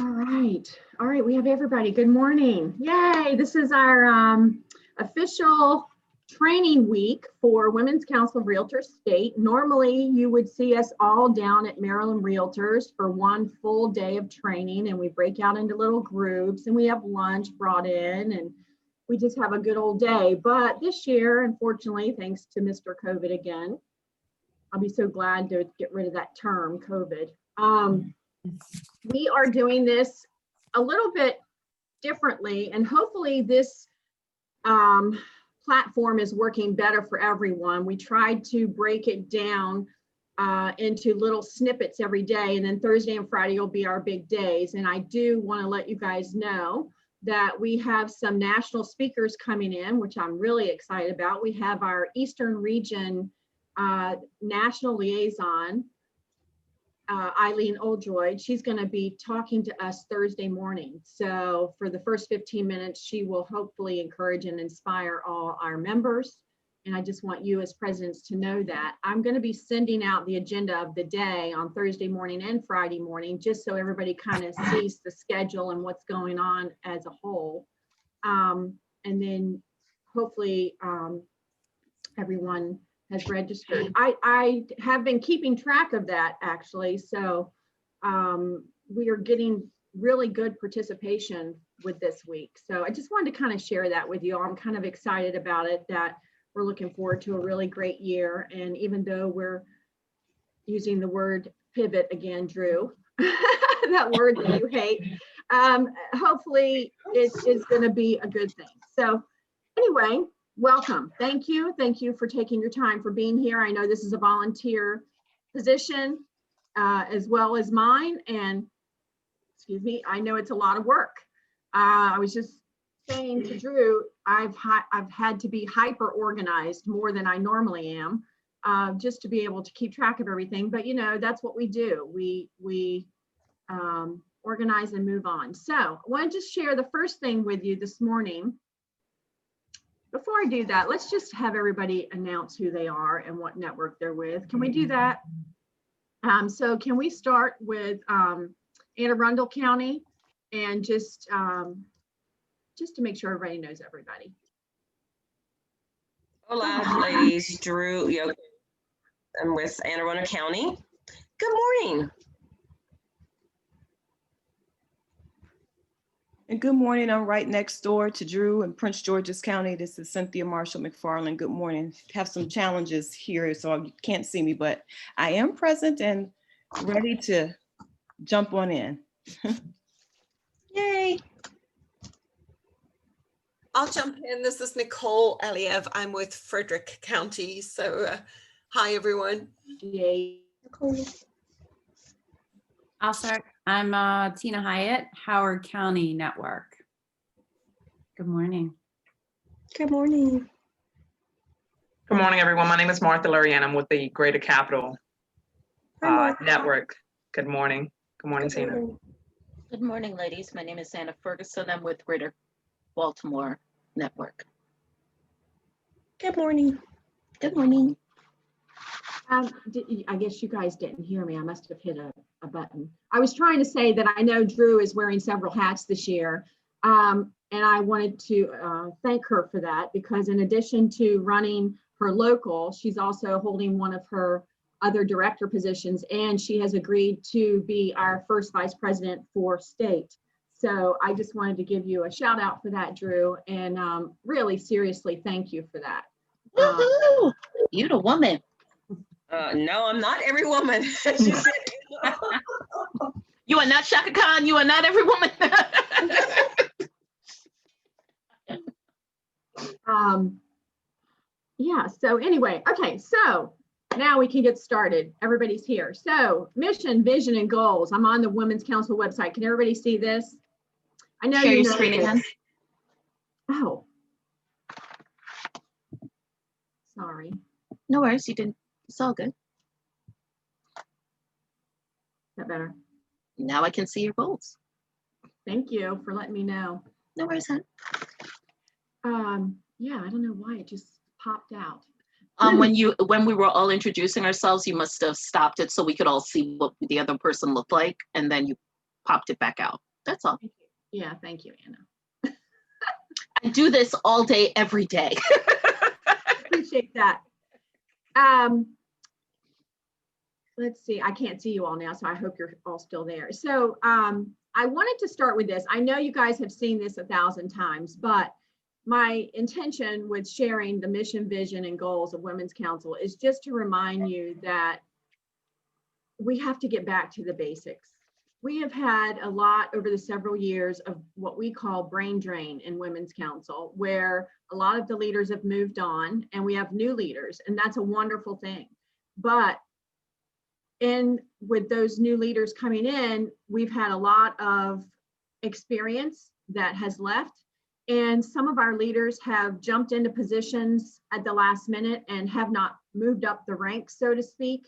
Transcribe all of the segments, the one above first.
All right, we have everybody. Good morning. Yay, this is our official training week for Women's Council of Realtors State. Normally, you would see us all down at Maryland Realtors for one full day of training, and we break out into little groups, and we have lunch brought in, and we just have a good old day. But this year, unfortunately, thanks to Mr. COVID again, I'll be so glad to get rid of that term, COVID. We are doing this a little bit differently, and hopefully this platform is working better for everyone. We tried to break it down into little snippets every day, and then Thursday and Friday will be our big days. And I do want to let you guys know that we have some national speakers coming in, which I'm really excited about. We have our Eastern Region National Liaison, Eileen Oldroyd. She's going to be talking to us Thursday morning. So for the first 15 minutes, she will hopefully encourage and inspire all our members. And I just want you as presidents to know that. I'm going to be sending out the agenda of the day on Thursday morning and Friday morning, just so everybody kind of sees the schedule and what's going on as a whole. And then hopefully everyone has registered. I have been keeping track of that actually. So we are getting really good participation with this week. So I just wanted to kind of share that with you all. I'm kind of excited about it, that we're looking forward to a really great year. And even though we're using the word pivot again, Drew, that word that you hate, hopefully it is going to be a good thing. So anyway, welcome. Thank you. Thank you for taking your time for being here. I know this is a volunteer position as well as mine. And excuse me, I know it's a lot of work. I was just saying to Drew, I've had to be hyper organized more than I normally am, just to be able to keep track of everything. But you know, that's what we do. We organize and move on. So I want to just share the first thing with you this morning. Before I do that, let's just have everybody announce who they are and what network they're with. Can we do that? So can we start with Anne Arundel County, and just to make sure everybody knows everybody. Hola, ladies. Drew, I'm with Anne Arundel County. Good morning. And good morning. I'm right next door to Drew in Prince George's County. This is Cynthia Marshall McFarland. Good morning. Have some challenges here, so you can't see me, but I am present and ready to jump on in. Yay. I'll jump in. This is Nicole Eliev. I'm with Frederick County. So hi, everyone. Yay. Nicole. I'll start. I'm Tina Hyatt, Howard County Network. Good morning. Good morning. Good morning, everyone. My name is Martha Lurie, and I'm with the Greater Capital Network. Good morning. Good morning, Tina. Good morning, ladies. My name is Anna Ferguson. I'm with Greater Baltimore Network. Good morning. Good morning. I guess you guys didn't hear me. I must have hit a button. I was trying to say that I know Drew is wearing several hats this year. And I wanted to thank her for that, because in addition to running her local, she's also holding one of her other director positions, and she has agreed to be our first vice president for state. So I just wanted to give you a shout out for that, Drew, and really seriously, thank you for that. Woohoo! You the woman. No, I'm not every woman. You are not Shaka Khan. You are not every woman. Yeah, so anyway, okay, so now we can get started. Everybody's here. So mission, vision, and goals. I'm on the Women's Council website. Can everybody see this? I know Share you your know screen this. again. Oh. Sorry. No worries. You didn't. It's all good. Is that better? Now I can see your goals. Thank you for letting me know. No worries, hon. Yeah, I don't know why it just popped out. When we were all introducing ourselves, you must have stopped it so we could all see what the other person looked like, and then you popped it back out. That's all. Yeah, thank you, Anna. I do this all day, every day. Appreciate that. Let's see, I can't see you all now, so I hope you're all still there. So I wanted to start with this. I know you guys have seen this 1,000 times, but my intention with sharing the mission, vision, and goals of Women's Council is just to remind you that we have to get back to the basics. We have had a lot over the several years of what we call brain drain in Women's Council, where a lot of the leaders have moved on and we have new leaders, and that's a wonderful thing. But with those new leaders coming in, we've had a lot of experience that has left. And some of our leaders have jumped into positions at the last minute and have not moved up the ranks, so to speak.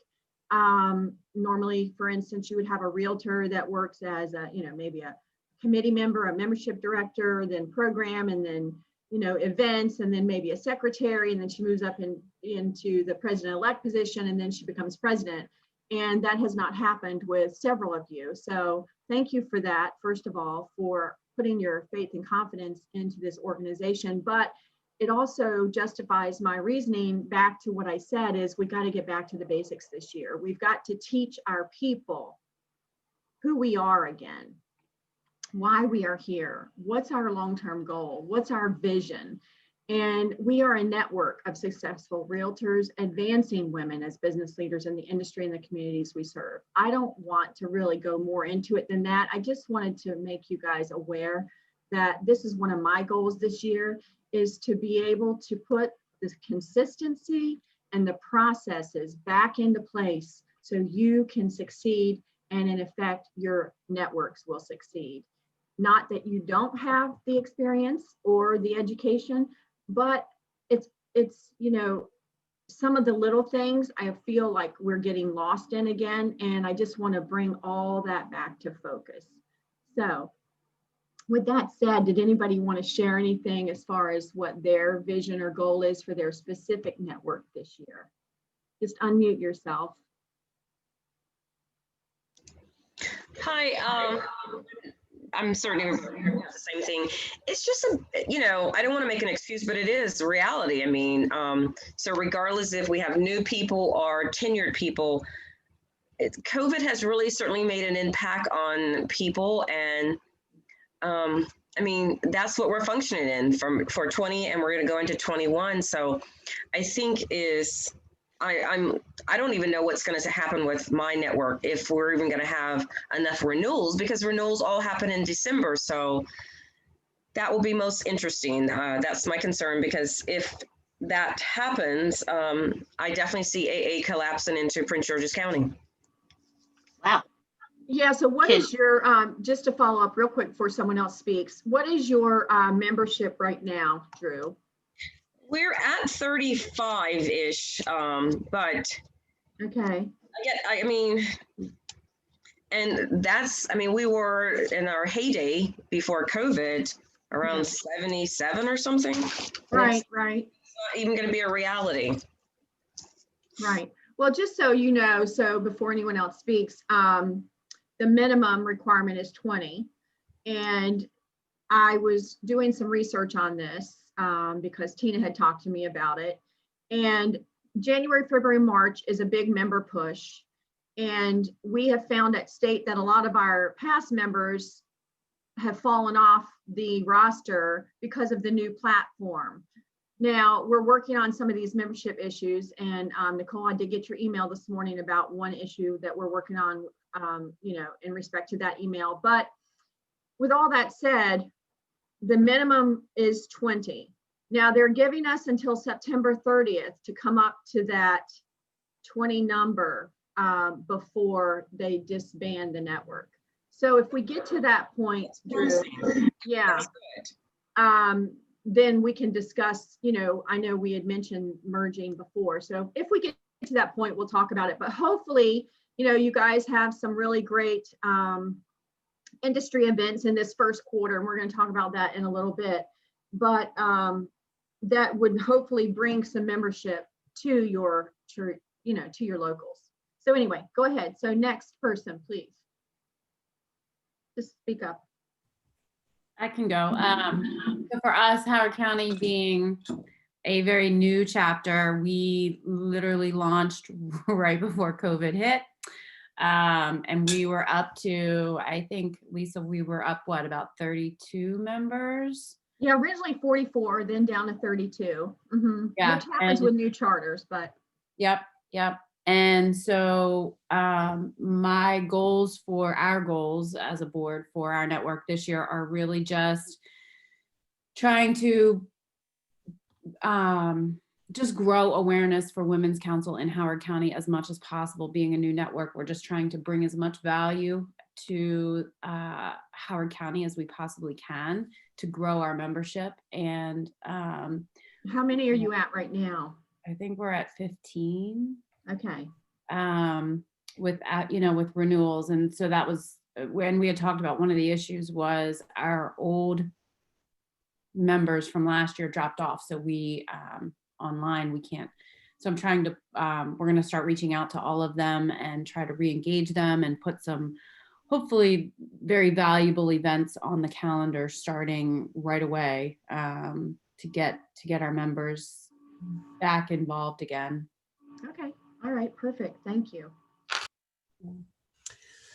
Normally, for instance, you would have a realtor that works as a, maybe a committee member, a membership director, then program, and then, events, and then maybe a secretary, and then she moves up into the president-elect position, and then she becomes president. And that has not happened with several of you. So thank you for that, first of all, for putting your faith and confidence into this organization. But it also justifies my reasoning back to what I said is we got to get back to the basics this year. We've got to teach our people who we are again, why we are here, what's our long-term goal, what's our vision. And we are a network of successful realtors advancing women as business leaders in the industry and the communities we serve. I don't want to really go more into it than that. I just wanted to make you guys aware that this is one of my goals this year, is to be able to put this consistency and the processes back into place so you can succeed, and in effect, your networks will succeed. Not that you don't have the experience or the education, but it's some of the little things I feel like we're getting lost in again, and I just want to bring all that back to focus. So with that said, did anybody want to share anything as far as what their vision or goal is for their specific network this year? Just unmute yourself. Hi, I'm certainly the same thing. It's just, I don't want to make an excuse, but it is reality. I mean, so regardless if we have new people or tenured people, COVID has really certainly made an impact on people. And I mean, that's what we're functioning in for 20, and we're going to go into 21. So I think I don't even know what's going to happen with my network, if we're even going to have enough renewals, because renewals all happen in December. So that will be most interesting. That's my concern, because if that happens, I definitely see AA collapsing into Prince George's County. Wow. Yeah, so what is your, just to follow up real quick before someone else speaks, what is your membership right now, Drew? We're at 35-ish, but okay. We were in our heyday before COVID around 77 or something. Right. It's not even going to be a reality. Right. Well, just so you know, so before anyone else speaks, the minimum requirement is 20. And I was doing some research on this because Tina had talked to me about it. And January, February, March is a big member push. And we have found at state that a lot of our past members have fallen off the roster because of the new platform. Now, we're working on some of these membership issues. And Nicole, I did get your email this morning about one issue that we're working on, in respect to that email. But with all that said, the minimum is 20. Now, they're giving us until September 30th to come up to that 20 number before they disband the network. So if we get to that point, Drew, then we can discuss, I know we had mentioned merging before. So if we get to that point, we'll talk about it. But hopefully, you guys have some really great industry events in this first quarter, and we're going to talk about that in a little bit. But that would hopefully bring some membership to your locals. So anyway, go ahead. So next person, please. Just speak up. I can go. So for us, Howard County being a very new chapter, we literally launched right before COVID hit. And we were up to, I think, Lisa, we were up, what, about 32 members? Yeah, originally 44, then down to 32. Yeah, Which happens with new charters, but. Yep. And so my goals for our goals as a board for our network this year are really just trying to just grow awareness for Women's Council in Howard County as much as possible. Being a new network, we're just trying to bring as much value to Howard County as we possibly can to grow our membership. And how many are you at right now? I think we're at 15. Okay. With with renewals. And so that was when we had talked about one of the issues was our old members from last year dropped off. So we online, we can't. So I'm trying to, we're going to start reaching out to all of them and try to re-engage them and put some hopefully very valuable events on the calendar starting right away to get our members back involved again. Okay. All right. Perfect. Thank you.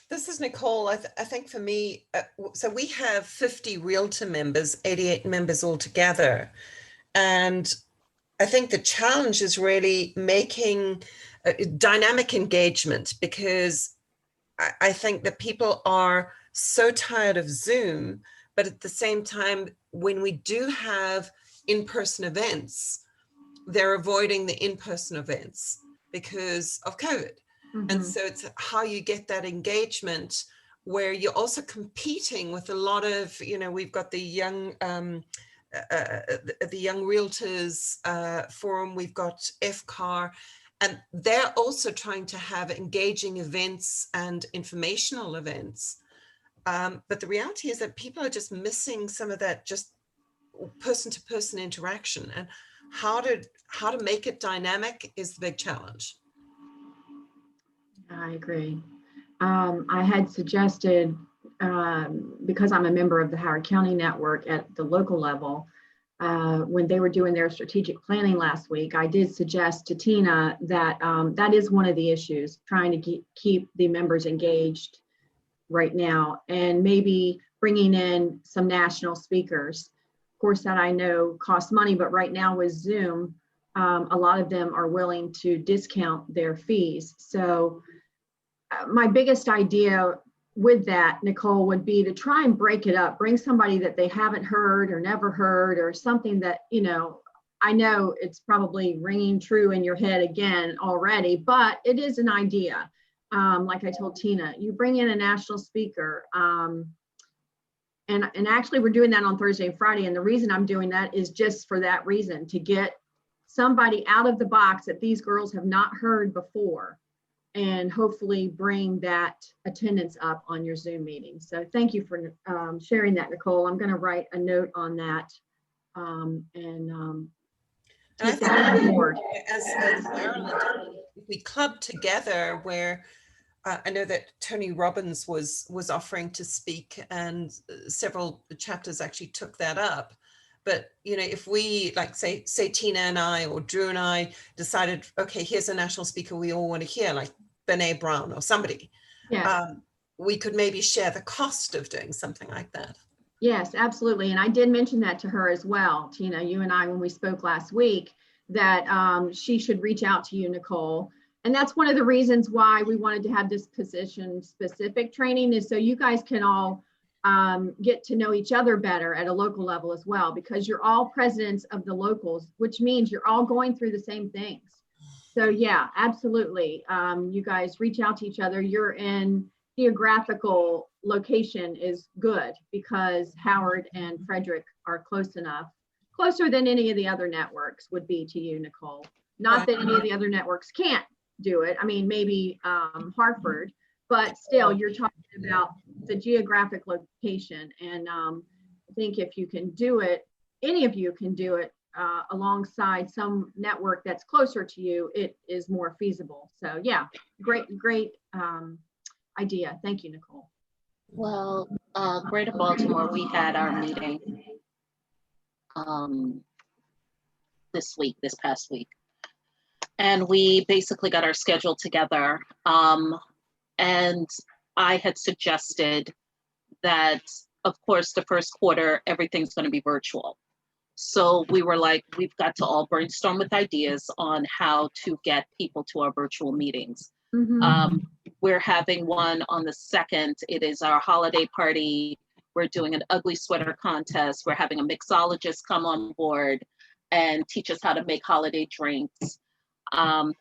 This is Nicole. I think for me, so we have 50 Realtor members, 88 members altogether. And I think the challenge is really making dynamic engagement, because I think that people are so tired of Zoom, but at the same time, when we do have in-person events, they're avoiding the in-person events because of COVID. And so it's how you get that engagement where you're also competing with a lot of, we've got the young realtors forum, we've got FCAR, and they're also trying to have engaging events and informational events. But the reality is that people are just missing some of that just person-to-person interaction, and how to make it dynamic is the big challenge. I agree. I had suggested, because I'm a member of the Howard County Network at the local level, when they were doing their strategic planning last week, I did suggest to Tina that that is one of the issues, trying to keep the members engaged right now, and maybe bringing in some national speakers. Of course, that I know costs money, but right now with Zoom, a lot of them are willing to discount their fees. So my biggest idea with that, Nicole, would be to try and break it up, bring somebody that they haven't heard or never heard, or something that, I know it's probably ringing true in your head again already, but it is an idea. Like I told Tina, you bring in a national speaker, and actually we're doing that on Thursday and Friday. And the reason I'm doing that is just for that reason, to get somebody out of the box that these girls have not heard before, and hopefully bring that attendance up on your Zoom meeting. So thank you for sharing that, Nicole. I'm going to write a note on that and take that on board. As Maryland, if we club together, where I know that Tony Robbins was offering to speak, and several chapters actually took that up. But, if we, like, say Tina and I, or Drew and I decided, okay, here's a national speaker we all want to hear, like Brene Brown or somebody, Yes. We could maybe share the cost of doing something like that. Yes, absolutely. And I did mention that to her as well, Tina, you and I, when we spoke last week, that she should reach out to you, Nicole. And that's one of the reasons why we wanted to have this position specific training, is so you guys can all get to know each other better at a local level as well, because you're all presidents of the locals, which means you're all going through the same things. So yeah, absolutely. You guys reach out to each other. You're in geographical location is good, because Howard and Frederick are close enough, closer than any of the other networks would be to you, Nicole. Not that any of the other networks can't do it. I mean, maybe Hartford, but still you're talking about the geographic location. And I think if you can do it, any of you can do it alongside some network that's closer to you, it is more feasible. So yeah, great idea. Thank you, Nicole. Well, Greater Baltimore, we had our meeting this past week. And we basically got our schedule together. And I had suggested that, of course, the first quarter, everything's going to be virtual. So we were like, we've got to all brainstorm with ideas on how to get people to our virtual meetings. We're having one on the 2nd. It is our holiday party. We're doing an ugly sweater contest. We're having a mixologist come on board and teach us how to make holiday drinks,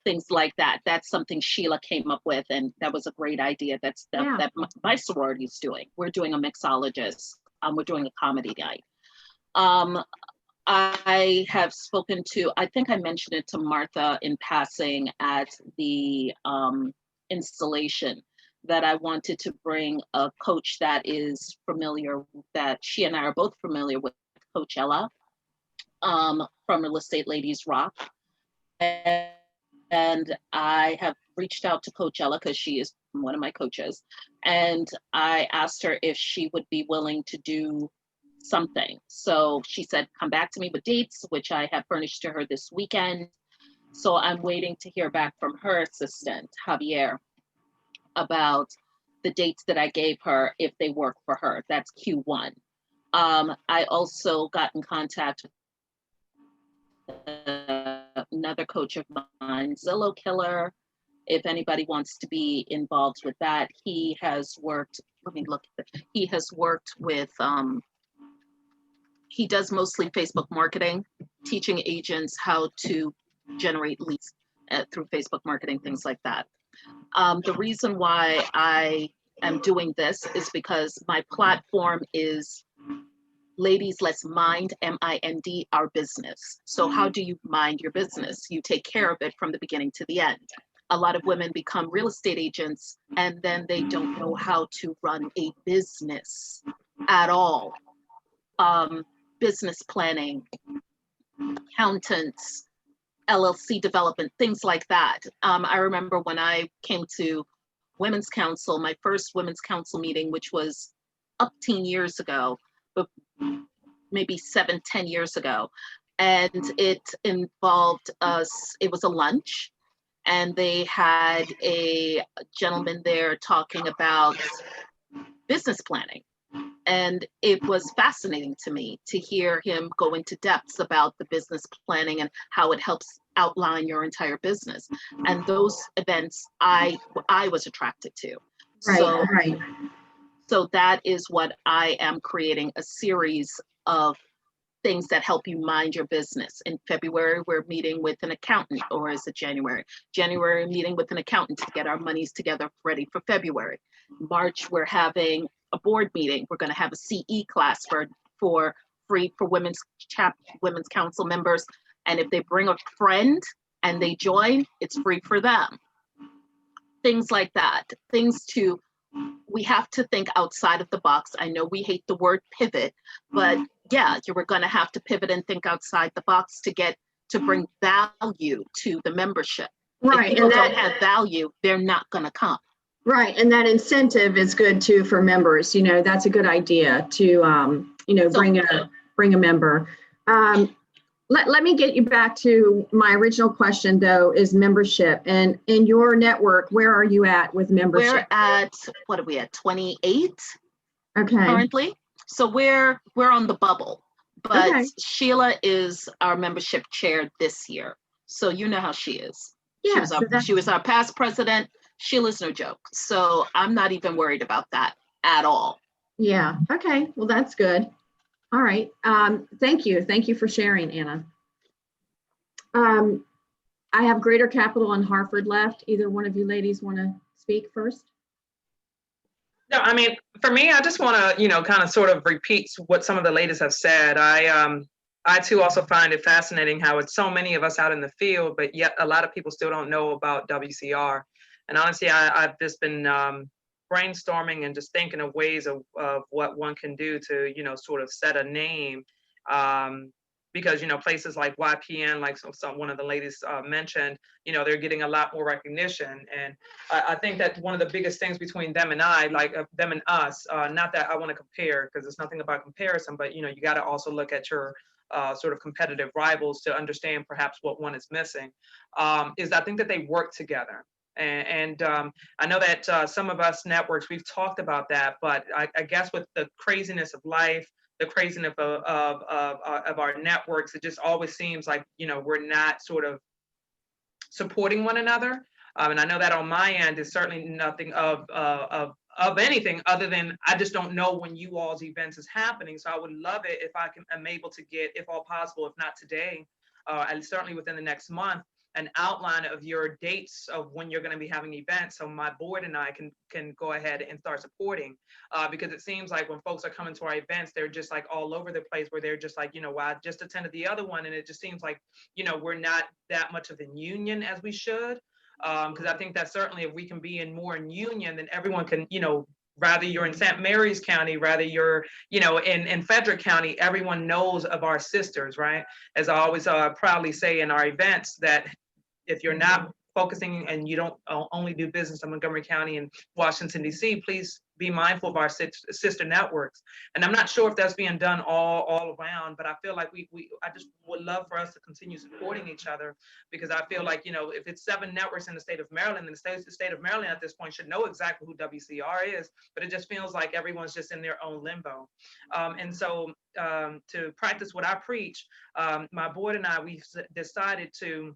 things like that. That's something Sheila came up with, and that was a great idea. That my sorority is doing. We're doing a mixologist. We're doing a comedy night. I have spoken to, I think I mentioned it to Martha in passing at the installation, that I wanted to bring a coach that is familiar, that she and I are both familiar with, Coach Ella from Real Estate Ladies Rock. And I have reached out to Coach Ella because she is one of my coaches. And I asked her if she would be willing to do something. So she said, come back to me with dates, which I have furnished to her this weekend. So I'm waiting to hear back from her assistant, Javier, about the dates that I gave her, if they work for her. That's Q1. I also got in contact with another coach of mine, Zillow Killer. If anybody wants to be involved with that, he has worked, let me look at it. He has worked with, he does mostly Facebook marketing, teaching agents how to generate leads through Facebook marketing, things like that. The reason why I am doing this is because my platform is Ladies, Let's Mind, M-I-N-D, our business. So how do you mind your business? You take care of it from the beginning to the end. A lot of women become real estate agents and then they don't know how to run a business at all. Business planning, accountants, LLC development, things like that. I remember when I came to Women's Council, my first Women's Council meeting, which was up 10 years ago, but maybe 7, 10 years ago. And it involved us, it was a lunch, and they had a gentleman there talking about business planning. And it was fascinating to me to hear him go into depths about the business planning and how it helps outline your entire business. And those events I was attracted to. Right. So that is what I am creating, a series of things that help you mind your business. In February, we're meeting with an accountant, or is it January? January, meeting with an accountant to get our monies together ready for February. March, we're having a board meeting. We're going to have a CE class for free for women's council members. And if they bring a friend and they join, it's free for them. Things like that. We have to think outside of the box. I know we hate the word pivot, but yeah, you were going to have to pivot and think outside the box to bring value to the membership. Right. If people don't have value, they're not going to come. Right. And that incentive is good too for members. You know, that's a good idea to, bring a member. Let me get you back to my original question, though, is membership. And in your network, where are you at with membership? We're at, what are we at, 28 okay. currently? So we're on the bubble, but okay. Sheila is our membership chair this year. So you know how she is. Yeah, she was our past president. Sheila's no joke. So I'm not even worried about that at all. Yeah. Okay. Well, that's good. All right. Thank you. Thank you for sharing, Anna. I have Greater Capital and Hartford left. Either one of you ladies want to speak first? No, I mean, for me, I just want to, kind of sort of repeat what some of the ladies have said. I too also find it fascinating how it's so many of us out in the field, but yet a lot of people still don't know about WCR. And honestly, I've just been brainstorming and just thinking of ways of what one can do to, sort of set a name because, places like YPN, like one of the ladies mentioned, they're getting a lot more recognition. And I think that one of the biggest things between them and I, like them and us, not that I want to compare, because it's nothing about comparison, but, you got to also look at your sort of competitive rivals to understand perhaps what one is missing, is I think that they work together. And I know that some of us networks, we've talked about that, but I guess with the craziness of life, the craziness of our networks, it just always seems like, we're not sort of supporting one another. And I know that on my end is certainly nothing of anything other than I just don't know when you all's events is happening. So I would love it if I'm able to get, if all possible, if not today, and certainly within the next month, an outline of your dates of when you're going to be having events, so my board and I can go ahead and start supporting, because it seems like when folks are coming to our events, they're just like all over the place, where they're just like, well, I just attended the other one, and it just seems like, we're not that much of a union as we should, because I think that certainly if we can be more in union, then everyone can, rather you're in St. Mary's County, rather you're, in Frederick County, everyone knows of our sisters, right? As I always proudly say in our events, that if you're not focusing and you don't only do business in Montgomery County and Washington, D.C., please be mindful of our sister networks. And I'm not sure if that's being done all around, but I feel like I just would love for us to continue supporting each other, because I feel like, if it's 7 networks in the state of Maryland, then the state of Maryland at this point should know exactly who WCR is, but it just feels like everyone's just in their own limbo. And so to practice what I preach, my board and I, we've decided to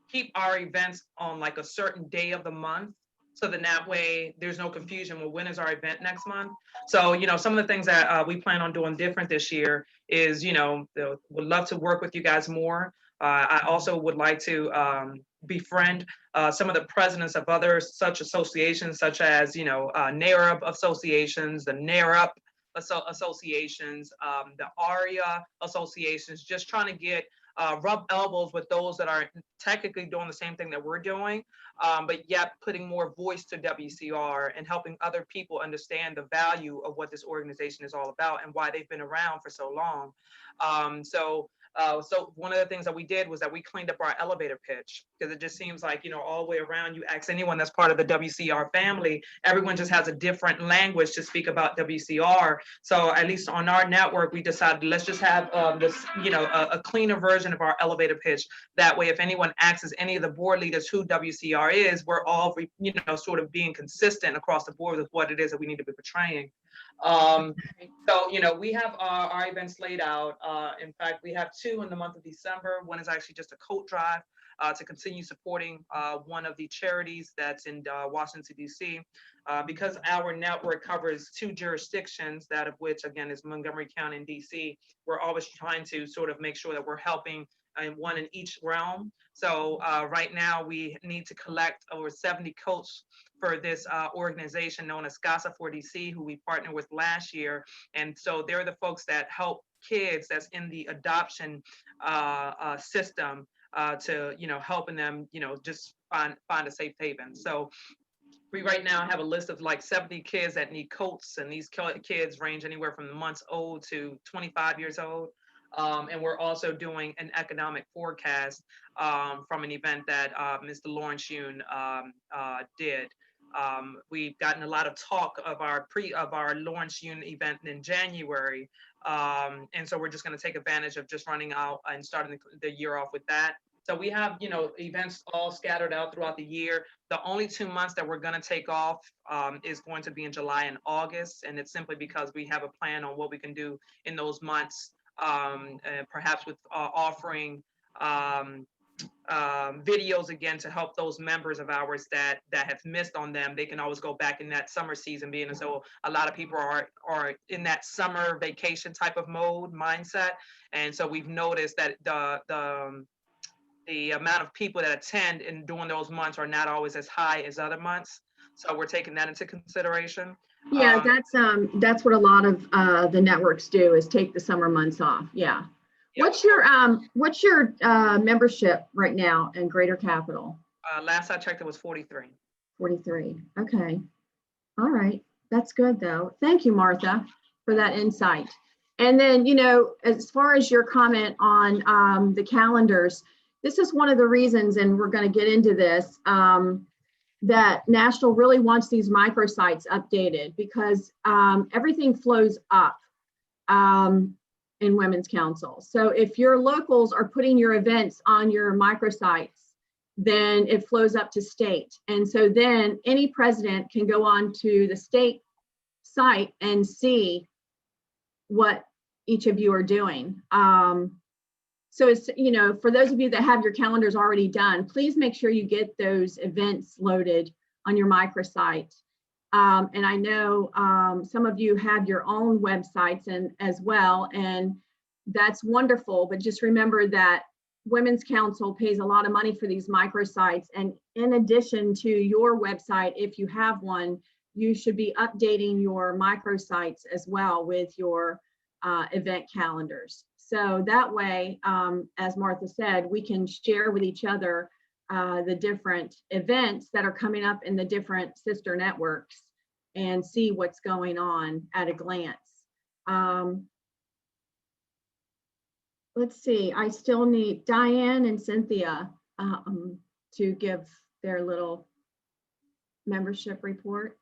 keep our events on like a certain day of the month, so that way there's no confusion. Well, when is our event next month? So, some of the things that we plan on doing different this year is, would love to work with you guys more. I also would like to befriend some of the presidents of other such associations, such as, NARUB associations, the NARUP associations, the ARIA associations, just trying to get rub elbows with those that are technically doing the same thing that we're doing, but yet putting more voice to WCR and helping other people understand the value of what this organization is all about and why they've been around for so long. So one of the things that we did was that we cleaned up our elevator pitch, because it just seems like, all the way around, you ask anyone that's part of the WCR family, everyone just has a different language to speak about WCR. So at least on our network, we decided, let's just have this, a cleaner version of our elevator pitch. That way, if anyone asks any of the board leaders who WCR is, we're all, sort of being consistent across the board with what it is that we need to be portraying. So, we have our events laid out. In fact, we have 2 in the month of December. One is actually just a coat drive to continue supporting one of the charities that's in Washington, D.C. Because our network covers 2 jurisdictions, that of which, again, is Montgomery County and D.C., we're always trying to sort of make sure that we're helping one in each realm. So right now we need to collect over 70 coats for this organization known as CASA for DC, who we partnered with last year. And so they're the folks that help kids that's in the adoption system to, helping them, just find a safe haven. So we right now have a list of like 70 kids that need coats, and these kids range anywhere from months old to 25 years old. And we're also doing an economic forecast from an event that Mr. Lawrence Yoon did. We've gotten a lot of talk of our Lawrence Yoon event in January. And so we're just going to take advantage of just running out and starting the year off with that. So we have, events all scattered out throughout the year. The only 2 months that we're going to take off is going to be in July and August. And it's simply because we have a plan on what we can do in those months, perhaps with offering videos again to help those members of ours that have missed on them. They can always go back in that summer season, being as though a lot of people are in that summer vacation type of mindset. And so we've noticed that the amount of people that attend and during those months are not always as high as other months. So we're taking that into consideration. Yeah, that's what a lot of the networks do, is take the summer months off. Yeah. What's your membership right now in Greater Capital? Last I checked, it was 43. 43. Okay. All right. That's good though. Thank you, Martha, for that insight. And then, you know, as far as your comment on the calendars, this is one of the reasons, and we're going to get into this, that National really wants these microsites updated because everything flows up in Women's Council. So if your locals are putting your events on your microsites, then it flows up to state. And so then any president can go on to the state site and see what each of you are doing. So it's, you know, for those of you that have your calendars already done, please make sure you get those events loaded on your microsite. And I know some of you have your own websites and as well, and that's wonderful, but just remember that Women's Council pays a lot of money for these microsites. And in addition to your website, if you have one, you should be updating your microsites as well with your event calendars. So that way, as Martha said, we can share with each other the different events that are coming up in the different sister networks and see what's going on at a glance. Let's see, I still need Diane and Cynthia to give their little membership report.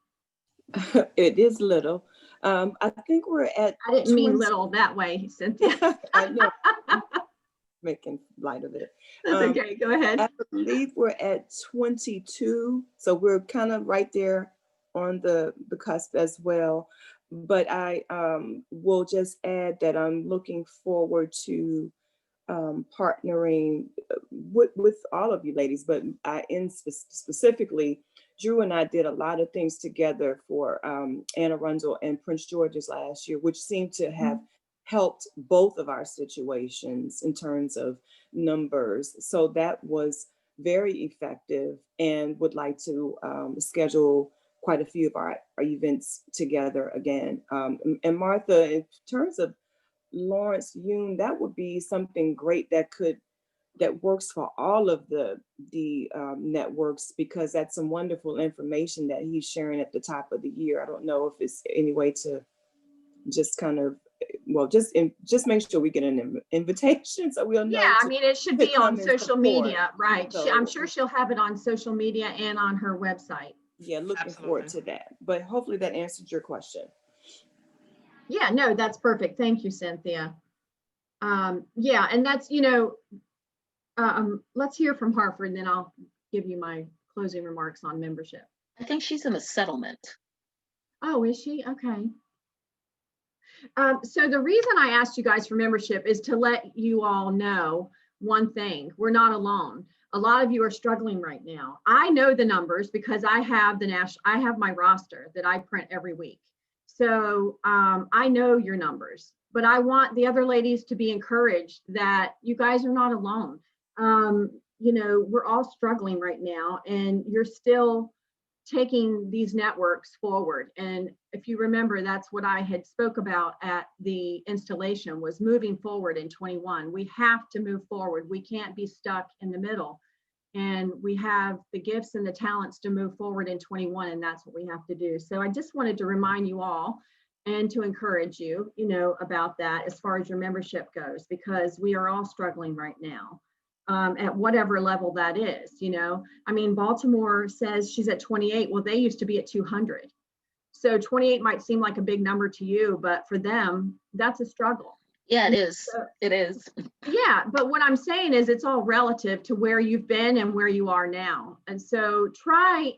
It is little. I think we're at. I didn't mean little that way, Cynthia. I know. Making light of it. That's okay, go ahead. I believe we're at 22. So we're kind of right there on the cusp as well. But I will just add that I'm looking forward to partnering with all of you ladies, but specifically, Drew and I did a lot of things together for Anne Arundel and Prince George's last year, which seemed to have helped both of our situations in terms of numbers. So that was very effective, and would like to schedule quite a few of our events together again. And Martha, in terms of Lawrence Yoon, that would be something great that works for all of the networks, because that's some wonderful information that he's sharing at the top of the year. I don't know if it's any way to just kind of, well, just make sure we get an invitation so we'll know. Yeah, I mean, it should be on social media, right? So, I'm sure she'll have it on social media and on her website. Yeah, looking forward to that. But hopefully that answered your question. Yeah, no, that's perfect. Thank you, Cynthia. Yeah, and that's, you know, let's hear from Hartford, and then I'll give you my closing remarks on membership. I think she's in a settlement. Oh, is she? Okay. So the reason I asked you guys for membership is to let you all know one thing: we're not alone. A lot of you are struggling right now. I know the numbers because I have I have my roster that I print every week. So I know your numbers, but I want the other ladies to be encouraged that you guys are not alone. You know, we're all struggling right now, and you're still taking these networks forward. And if you remember, that's what I had spoke about at the installation, was moving forward in 21. We have to move forward. We can't be stuck in the middle. And we have the gifts and the talents to move forward in 21, and that's what we have to do. So I just wanted to remind you all and to encourage you, you know, about that as far as your membership goes, because we are all struggling right now. At whatever level that is, you know. I mean, Baltimore says she's at 28. Well, they used to be at 200. So 28 might seem like a big number to you, but for them, that's a struggle. Yeah, it is. So, it is. Yeah, but what I'm saying is it's all relative to where you've been and where you are now. And so try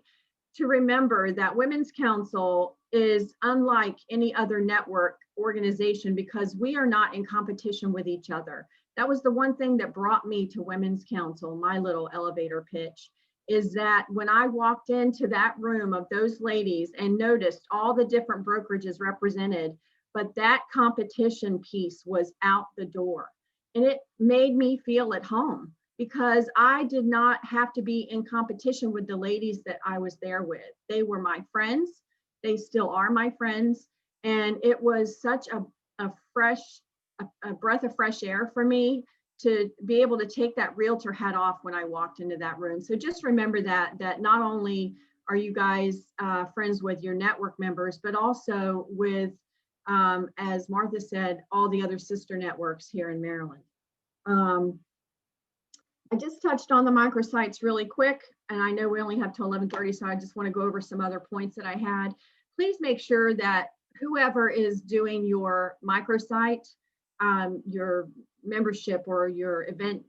to remember that Women's Council is unlike any other network organization because we are not in competition with each other. That was the one thing that brought me to Women's Council, my little elevator pitch, is that when I walked into that room of those ladies and noticed all the different brokerages represented, but that competition piece was out the door. And it made me feel at home because I did not have to be in competition with the ladies that I was there with. They were my friends. They still are my friends. And it was such a breath of fresh air for me to be able to take that realtor hat off when I walked into that room. So just remember that not only are you guys friends with your network members, but also with as Martha said, all the other sister networks here in Maryland. I just touched on the microsites really quick, and I know we only have till 11:30, so I just want to go over some other points that I had. Please make sure that whoever is doing your microsite, your membership or your event,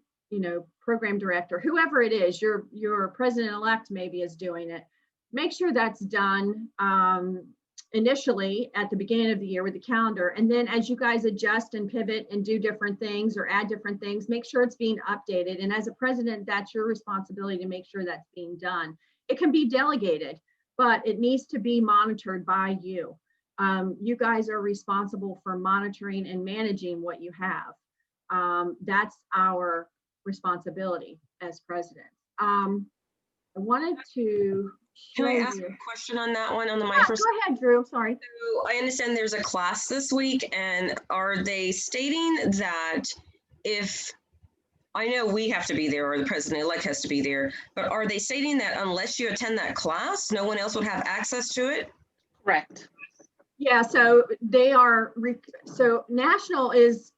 program director, whoever it is, your president-elect maybe is doing it. Make sure that's done initially at the beginning of the year with the calendar. And then as you guys adjust and pivot and do different things or add different things, make sure it's being updated. And as a president, that's your responsibility to make sure that's being done. It can be delegated, but it needs to be monitored by you. You guys are responsible for monitoring and managing what you have. That's our responsibility as president. I wanted to Can I show ask you. a question on that one, on the Yeah, Microsoft? go ahead, Drew. Sorry. So I understand there's a class this week, and are they stating that if, I know we have to be there or the president-elect has to be there, but are they stating that unless you attend that class, no one else would have access to it? Correct. Yeah, so they are, so National is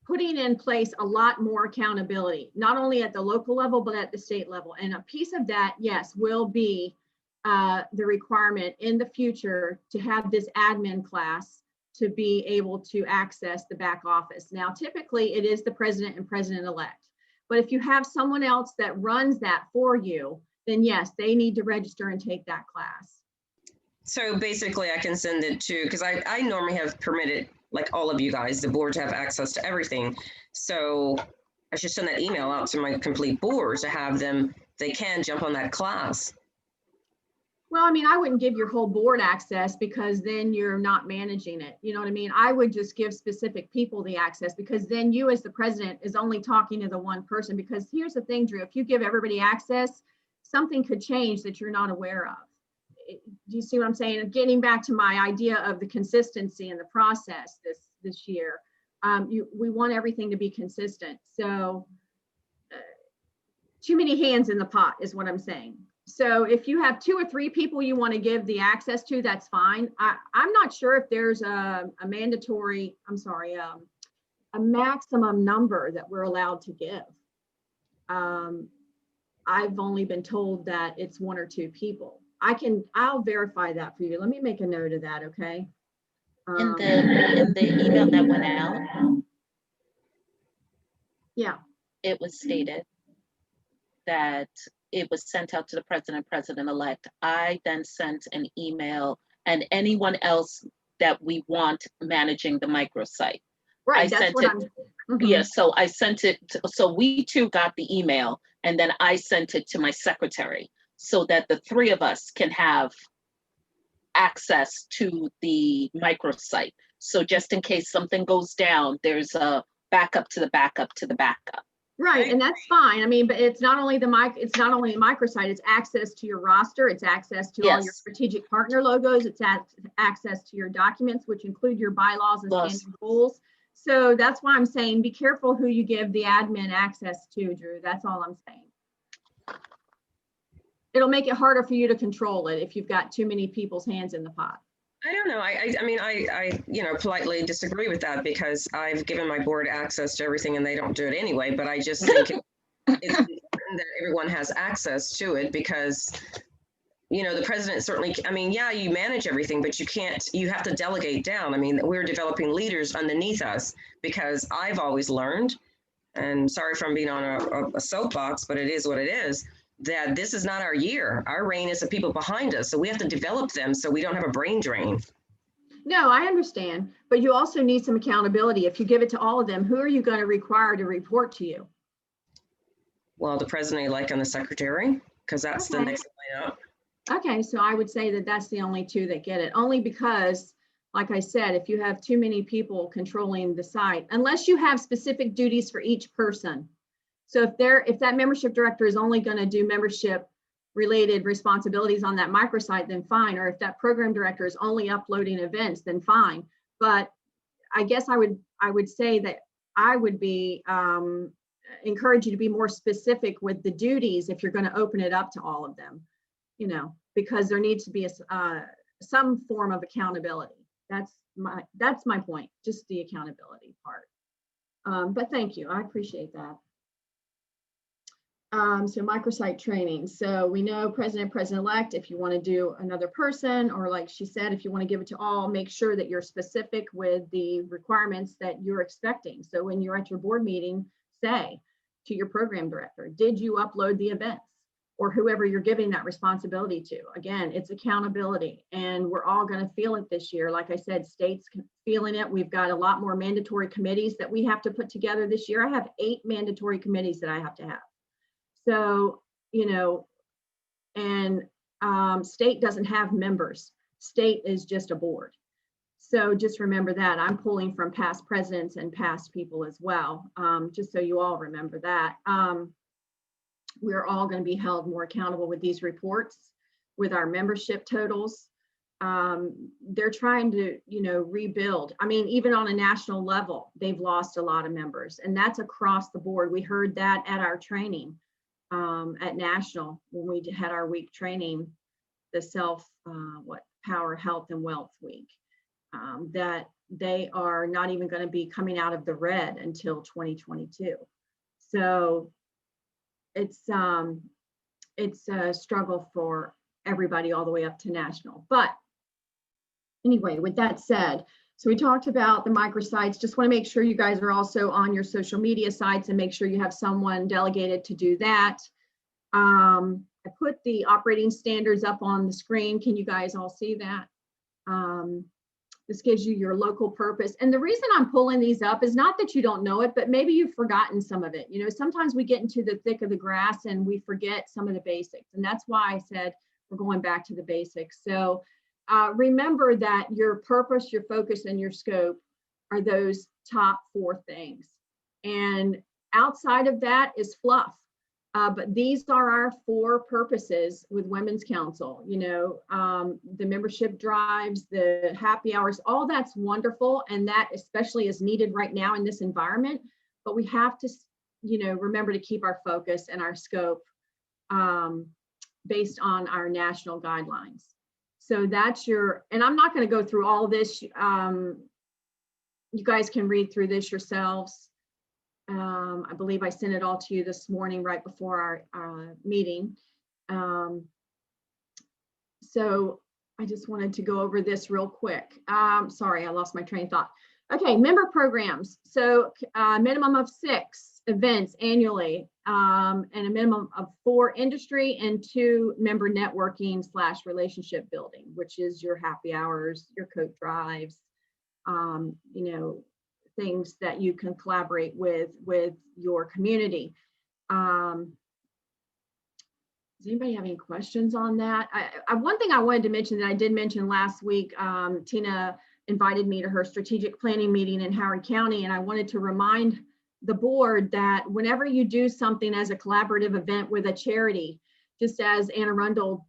putting in place a lot more accountability, not only at the local level, but at the state level. And a piece of that, yes, will be the requirement in the future to have this admin class to be able to access the back office. Now, typically it is the president and president-elect, but if you have someone else that runs that for you, then yes, they need to register and take that class. So basically I can send it to, because I normally have permitted, like all of you guys, the board to have access to everything. So I should send that email out to my complete board to have them, they can jump on that class. Well, I mean, I wouldn't give your whole board access because then you're not managing it. You know what I mean? I would just give specific people the access, because then you as the president is only talking to the one person. Because here's the thing, Drew, if you give everybody access, something could change that you're not aware of. Do you see what I'm saying? Getting back to my idea of the consistency in the process this year, we want everything to be consistent. So too many hands in the pot is what I'm saying. So if you have 2 or 3 people you want to give the access to, that's fine. I'm not sure if there's a mandatory, a maximum number that we're allowed to give. I've only been told that it's 1 or 2 people. I'll verify that for you. Let me make a note of that, okay? In the email that went out, Yeah. it was stated that it was sent out to the president-elect. I then sent an email and anyone else that we want managing the microsite. Right, I that's sent what it. I'm. Mhm. Yeah, so I sent it, so we two got the email and then I sent it to my secretary so that the 3 of us can have access to the microsite. So just in case something goes down, there's a backup to the backup to the backup. Right, and that's fine. I mean, but it's not only it's not only a microsite, it's access to your roster, it's access to all your Yes. strategic partner logos, it's access to your documents, which include your bylaws and Yes. standard rules. So that's why I'm saying be careful who you give the admin access to, Drew. That's all I'm saying. It'll make it harder for you to control it if you've got too many people's hands in the pot. I don't know. I mean, I politely disagree with that because I've given my board access to everything and they don't do it anyway. But I just think it's important that everyone has access to it because, the president certainly, I mean, yeah, you manage everything, but you have to delegate down. I mean, we're developing leaders underneath us because I've always learned, and sorry if I'm being on a soapbox, but it is what it is, that this is not our year. Our reign is the people behind us. So we have to develop them so we don't have a brain drain. No, I understand, but you also need some accountability. If you give it to all of them, who are you going to require to report to you? Well, the president-elect and the secretary, because that's the Okay. next line up. Okay, so I would say that that's the only 2 that get it, only because, like I said, if you have too many people controlling the site, unless you have specific duties for each person. So if that membership director is only going to do membership related responsibilities on that microsite, then fine. Or if that program director is only uploading events, then fine. But I guess I would say that I would be encourage you to be more specific with the duties if you're going to open it up to all of them, because there needs to be some form of accountability. That's my point, just the accountability part. But thank you, I appreciate that. So microsite training. So we know president-elect, if you want to do another person, or like she said, if you want to give it to all, make sure that you're specific with the requirements that you're expecting. So when you're at your board meeting, say to your program director, did you upload the events? Or whoever you're giving that responsibility to. Again, it's accountability, and we're all going to feel it this year. Like I said, states feeling it. We've got a lot more mandatory committees that we have to put together this year. I have 8 mandatory committees that I have to have. So, you know, and state doesn't have members. State is just a board. So just remember that. I'm pulling from past presidents and past people as well, just so you all remember that. We're all going to be held more accountable with these reports, with our membership totals. They're trying to, you know, rebuild. I mean, even on a national level, they've lost a lot of members, and that's across the board. We heard that at our training at national, when we had our week training, the Power, Health, and Wealth Week, that they are not even going to be coming out of the red until 2022. So it's a struggle for everybody all the way up to national. But anyway, with that said, so we talked about the microsites. Just want to make sure you guys are also on your social media sites and make sure you have someone delegated to do that. I put the operating standards up on the screen. Can you guys all see that? This gives you your local purpose. And the reason I'm pulling these up is not that you don't know it, but maybe you've forgotten some of it. You know, sometimes we get into the thick of the grass and we forget some of the basics. And that's why I said we're going back to the basics. So remember that your purpose, your focus, and your scope are those top 4 things. And outside of that is fluff. But these are our 4 purposes with Women's Council. You know, the membership drives, the happy hours, all that's wonderful. And that especially is needed right now in this environment. But we have to, you know, remember to keep our focus and our scope based on our national guidelines. So that's and I'm not going to go through all of this. You guys can read through this yourselves. I believe I sent it all to you this morning right before our meeting. So I just wanted to go over this real quick. Sorry, I lost my train of thought. Okay, member programs. So a minimum of 6 events annually, and a minimum of 4 industry and 2 member networking / relationship building, which is your happy hours, your coat drives, you know, things that you can collaborate with your community. Does anybody have any questions on that? One thing I wanted to mention that I did mention last week, Tina invited me to her strategic planning meeting in Howard County, and I wanted to remind the board that whenever you do something as a collaborative event with a charity, just as Anne Arundel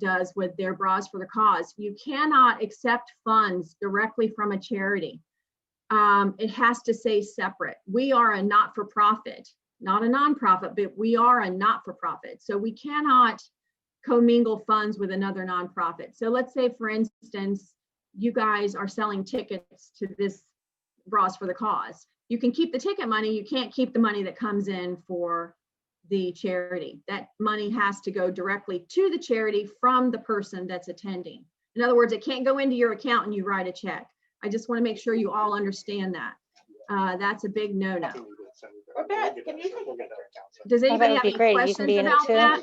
does with their Bras for the Cause, you cannot accept funds directly from a charity. It has to say separate. We are a not-for-profit, not a nonprofit, but we are a not-for-profit. So we cannot commingle funds with another nonprofit. So let's say, for instance, you guys are selling tickets to this Bras for the Cause. You can keep the ticket money. You can't keep the money that comes in for the charity. That money has to go directly to the charity from the person that's attending. In other words, it can't go into your account and you write a check. I just want to make sure you all understand that. That's a big no-no. Does anybody have any questions about that?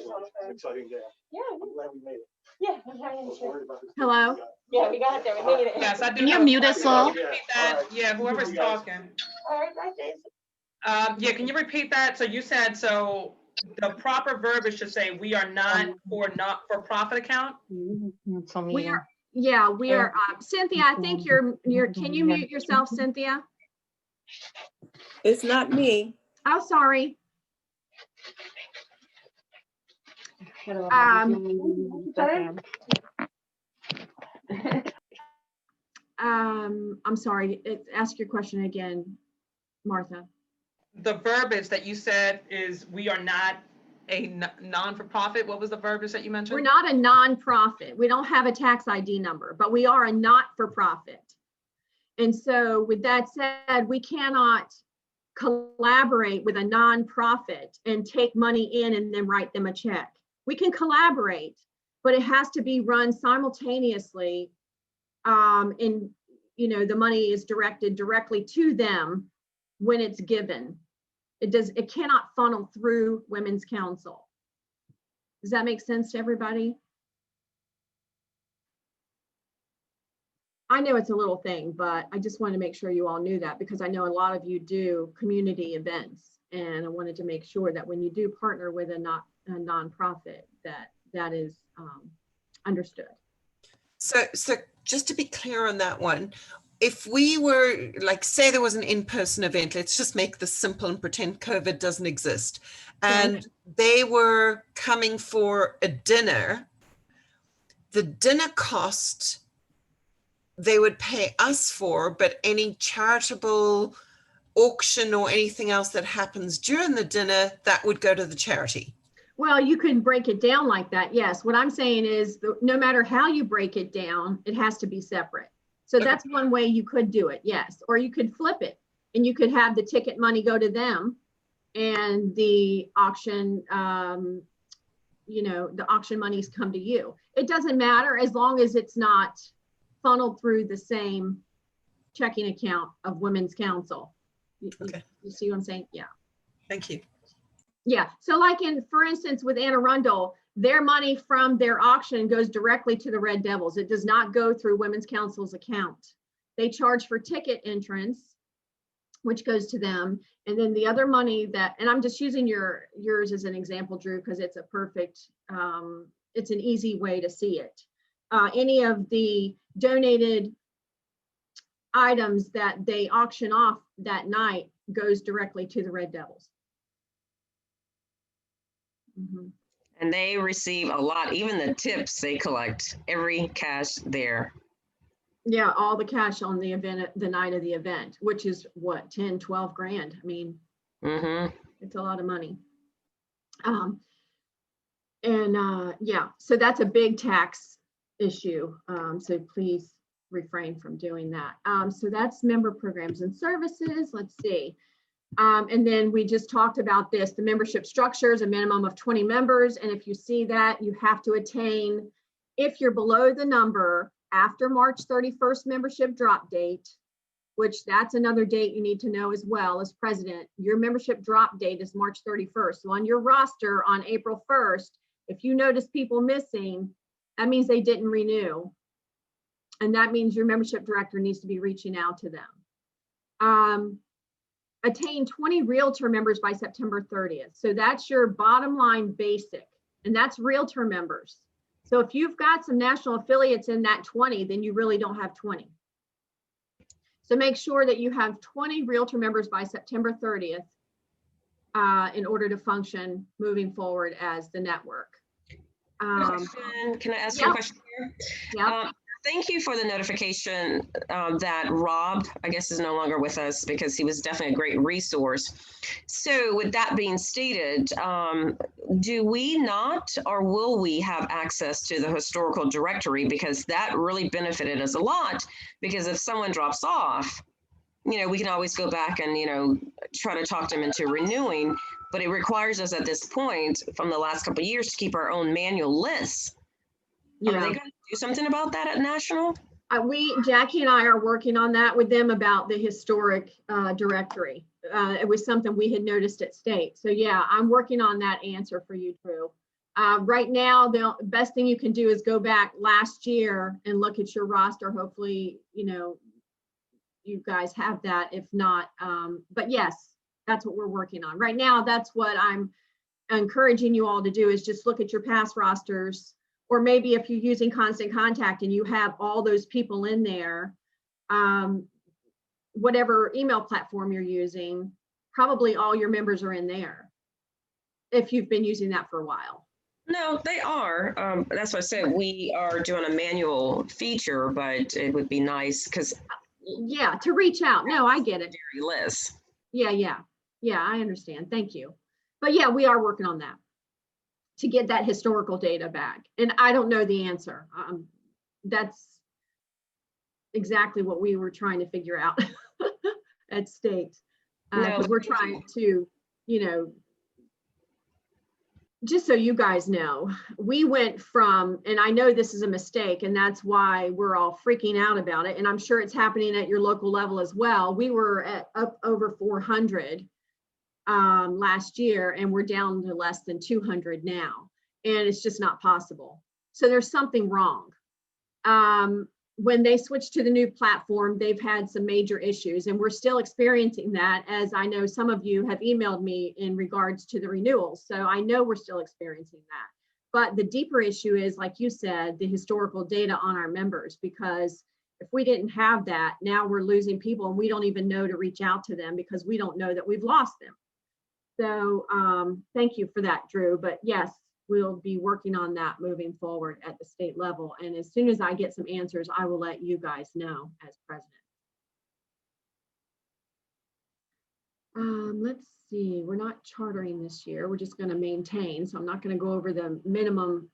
Yeah. Hello? Yeah, we got there. We made it. Yes, I do. Can you mute us all? Yeah, whoever's talking. Yeah, can you repeat that? So you said, so the proper verbiage should say, we are not for-profit account? We are, yeah, we are. Cynthia, I think you're, can you mute yourself, Cynthia? It's not me. Oh, sorry. I'm sorry, ask your question again, Martha. The verbiage that you said is, we are not a non-for-profit. What was the verbiage that you mentioned? We're not a non-profit. We don't have a tax ID number, but we are a not-for-profit. And so with that said, we cannot collaborate with a nonprofit and take money in and then write them a check. We can collaborate, but it has to be run simultaneously. And the money is directed directly to them when it's given. It cannot funnel through Women's Council. Does that make sense to everybody? I know it's a little thing, but I just wanted to make sure you all knew that, because I know a lot of you do community events, and I wanted to make sure that when you do partner with a nonprofit, that is understood. So just to be clear on that one, if we were, like, say there was an in-person event, let's just make this simple and pretend COVID doesn't exist, and they were coming for a dinner, the dinner cost they would pay us for, but any charitable auction or anything else that happens during the dinner, that would go to the charity. Well, you can break it down like that. Yes. What I'm saying is no matter how you break it down, it has to be separate. So that's one way you could do it. Yes. Or you could flip it and you could have the ticket money go to them and the auction, the auction monies come to you. It doesn't matter as long as it's not funneled through the same checking account of Women's Council. Okay. You see what I'm saying? Yeah. Thank you. Yeah. So like for instance, with Anne Arundel, their money from their auction goes directly to the Red Devils. It does not go through Women's Council's account. They charge for ticket entrance, which goes to them. And then the other money and I'm just using yours as an example, Drew, because it's a perfect, it's an easy way to see it. Any of the donated items that they auction off that night goes directly to the Red Devils. Mm-hmm. And they receive a lot, even the tips they collect, every cash there. Yeah, all the cash on the event, the night of the event, which is what, 10, 12 grand. I mean, it's a lot of money. Yeah, so that's a big tax issue. So please refrain from doing that. So that's member programs and services. Let's see. And then we just talked about this, the membership structure is a minimum of 20 members. And if you see that, you have to attain, if you're below the number after March 31st membership drop date, which that's another date you need to know as well as president, your membership drop date is March 31st. So on your roster on April 1st, if you notice people missing, that means they didn't renew. And that means your membership director needs to be reaching out to them. Attain 20 realtor members by September 30th. So that's your bottom line basic, and that's realtor members. So if you've got some national affiliates in that 20, then you really don't have 20. So make sure that you have 20 realtor members by September 30th in order to function moving forward as the network. Can I ask you a question here? Yeah. Thank you for the notification that Rob, I guess, is no longer with us, because he was definitely a great resource. So with that being stated, do we not, or will we have access to the historical directory? Because that really benefited us a lot, because if someone drops off, we can always go back and, try to talk them into renewing, but it requires us at this point from the last couple of years to keep our own manual lists. Yeah. Are they going to do something about that at National? Jackie and I are working on that with them about the historic directory. It was something we had noticed at state. So yeah, I'm working on that answer for you, Drew. Right now, the best thing you can do is go back last year and look at your roster. Hopefully, you guys have that. If not, but yes, that's what we're working on. Right now, that's what I'm encouraging you all to do, is just look at your past rosters. Or maybe if you're using Constant Contact and you have all those people in there, whatever email platform you're using, probably all your members are in there, if you've been using that for a while. No, they are. That's what I said. We are doing a manual feature, but it would be nice because. Yeah, to reach out. No, I get it. List. Yeah, I understand. Thank you. But yeah, we are working on that, to get that historical data back. And I don't know the answer. exactly what we were trying to figure out at state. No, Because we're trying to, just so you guys know, we went from, and I know this is a mistake, and that's why we're all freaking out about it. And I'm sure it's happening at your local level as well. We were at up over 400 last year, and we're down to less than 200 now. And it's just not possible. So there's something wrong. When they switched to the new platform, they've had some major issues, and we're still experiencing that, as I know some of you have emailed me in regards to the renewals. So I know we're still experiencing that. But the deeper issue is, like you said, the historical data on our members, because if we didn't have that, now we're losing people and we don't even know to reach out to them because we don't know that we've lost them. So thank you for that, Drew. But yes, we'll be working on that moving forward at the state level. And as soon as I get some answers, I will let you guys know as president. Let's see, we're not chartering this year. We're just going to maintain. So I'm not going to go over the minimum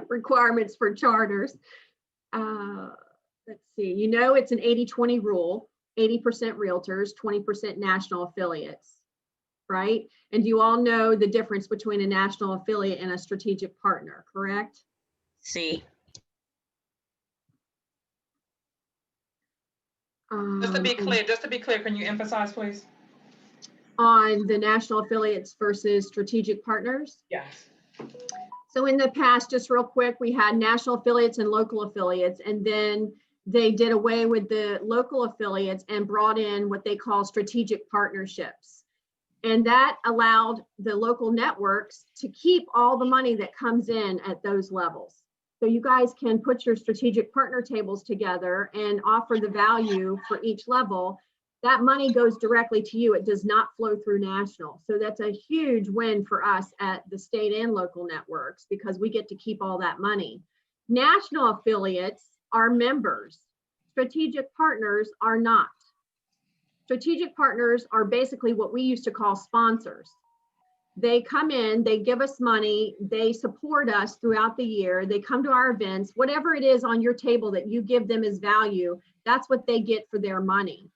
requirements for charters. Let's see, it's an 80-20 rule, 80% realtors, 20% national affiliates. Right? And you all know the difference between a national affiliate and a strategic partner, correct? see. Just to be clear, can you emphasize, please? On the national affiliates versus strategic partners? Yes. So in the past, just real quick, we had national affiliates and local affiliates, and then they did away with the local affiliates and brought in what they call strategic partnerships. And that allowed the local networks to keep all the money that comes in at those levels. So you guys can put your strategic partner tables together and offer the value for each level. That money goes directly to you. It does not flow through national. So that's a huge win for us at the state and local networks, because we get to keep all that money. National affiliates are members. Strategic partners are not. Strategic partners are basically what we used to call sponsors. They come in, they give us money, they support us throughout the year, they come to our events, whatever it is on your table that you give them as value, that's what they get for their money.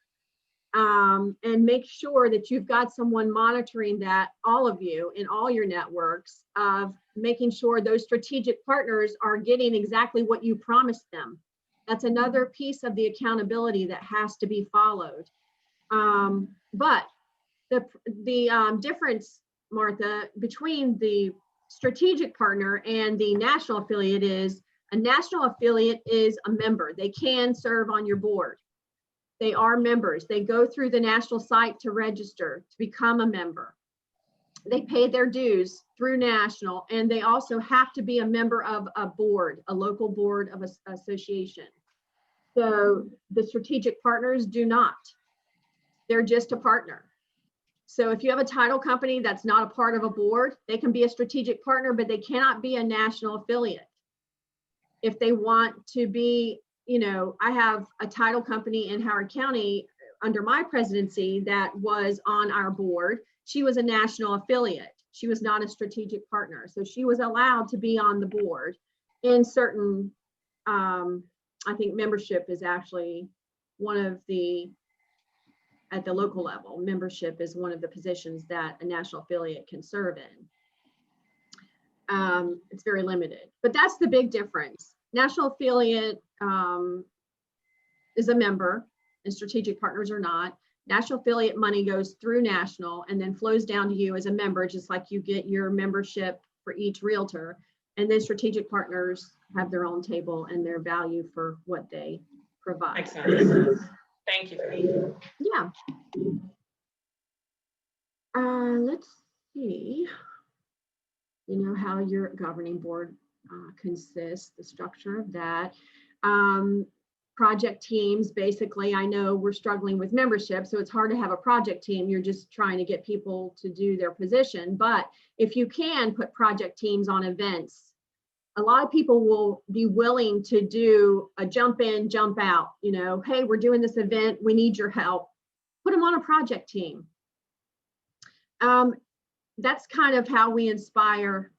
And make sure that you've got someone monitoring that, all of you in all your networks, of making sure those strategic partners are getting exactly what you promised them. That's another piece of the accountability that has to be followed. But the difference, Martha, between the strategic partner and the national affiliate is a national affiliate is a member. They can serve on your board. They are members. They go through the national site to register to become a member. They pay their dues through national, and they also have to be a member of a board, a local board of association. So the strategic partners do not. They're just a partner. So if you have a title company that's not a part of a board, they can be a strategic partner, but they cannot be a national affiliate. If they want to be, I have a title company in Howard County under my presidency that was on our board. She was a national affiliate. She was not a strategic partner. So she was allowed to be on the board in certain, I think membership is actually one of the, at the local level, membership is one of the positions that a national affiliate can serve in. It's very limited, but that's the big difference. National affiliate is a member and strategic partners are not. National affiliate money goes through national and then flows down to you as a member, just like you get your membership for each realtor. And then strategic partners have their own table and their value for what they provide. Makes sense. Thank you. Yeah. Let's see. How your governing board consists, the structure of that. Project teams, basically, I know we're struggling with membership, so it's hard to have a project team. You're just trying to get people to do their position. But if you can put project teams on events, a lot of people will be willing to do a jump in, jump out. Hey, we're doing this event, we need your help. Put them on a project team. That's kind of how we inspire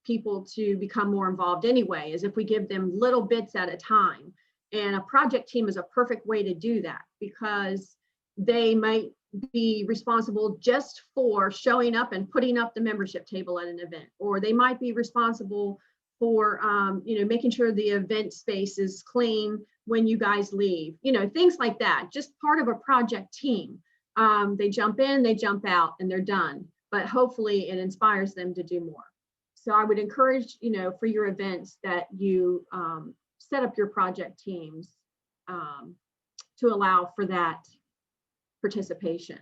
people to become more involved anyway, is if we give them little bits at a time. And a project team is a perfect way to do that because they might be responsible just for showing up and putting up the membership table at an event, or they might be responsible for making sure the event space is clean when you guys leave, things like that. Just part of a project team. They jump in, they jump out, and they're done. But hopefully it inspires them to do more. So I would encourage, for your events that you set up your project teams to allow for that participation.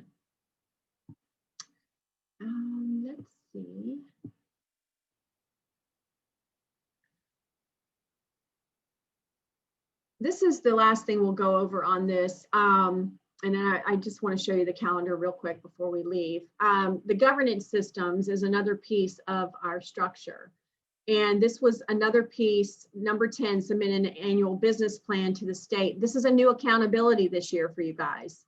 Let's see. This is the last thing we'll go over on this. And then I just want to show you the calendar real quick before we leave. The governance systems is another piece of our structure. And this was another piece, number 10, submit an annual business plan to the state. This is a new accountability this year for you guys.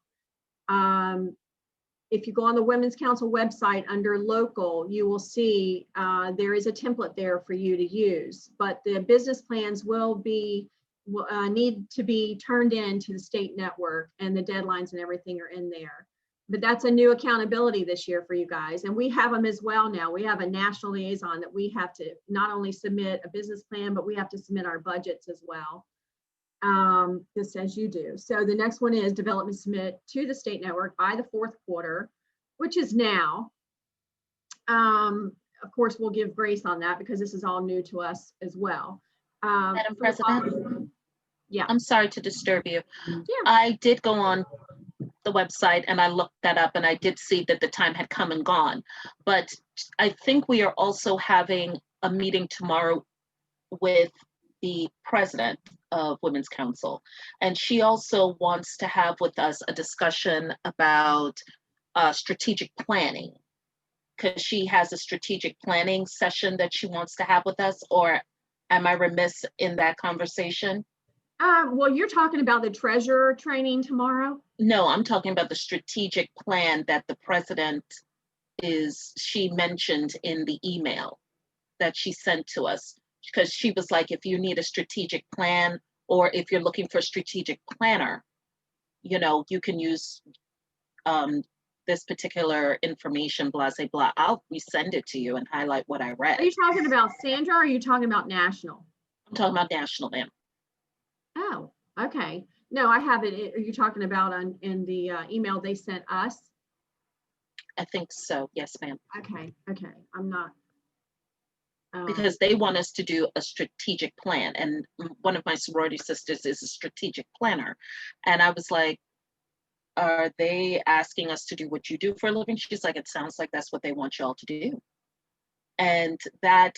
If you go on the Women's Council website under local, you will see there is a template there for you to use, but the business plans will need to be turned in to the state network, and the deadlines and everything are in there. But that's a new accountability this year for you guys. And we have them as well now. We have a national liaison that we have to not only submit a business plan, but we have to submit our budgets as well, just as you do. So the next one is development submit to the state network by the 4th quarter, which is now. Of course, we'll give grace on that because this is all new to us as well. Madam President? Yeah. I'm sorry to disturb you. Yeah. I did go on the website and I looked that up and I did see that the time had come and gone. But I think we are also having a meeting tomorrow with the president of Women's Council. And she also wants to have with us a discussion about strategic planning, because she has a strategic planning session that she wants to have with us, or am I remiss in that conversation? Well, you're talking about the treasurer training tomorrow? No, I'm talking about the strategic plan that the president she mentioned in the email that she sent to us, because she was like, if you need a strategic plan, or if you're looking for a strategic planner, you can use this particular information, blah, blah, blah. I'll resend it to you and highlight what I read. Are you talking about Sandra, or are you talking about national? I'm talking about national, ma'am. Oh, okay. No, I have it. Are you talking about in the email they sent us? I think so. Yes, ma'am. Okay. I'm not. Because they want us to do a strategic plan. And one of my sorority sisters is a strategic planner. And I was like, are they asking us to do what you do for a living? She's like, it sounds like that's what they want y'all to do. And that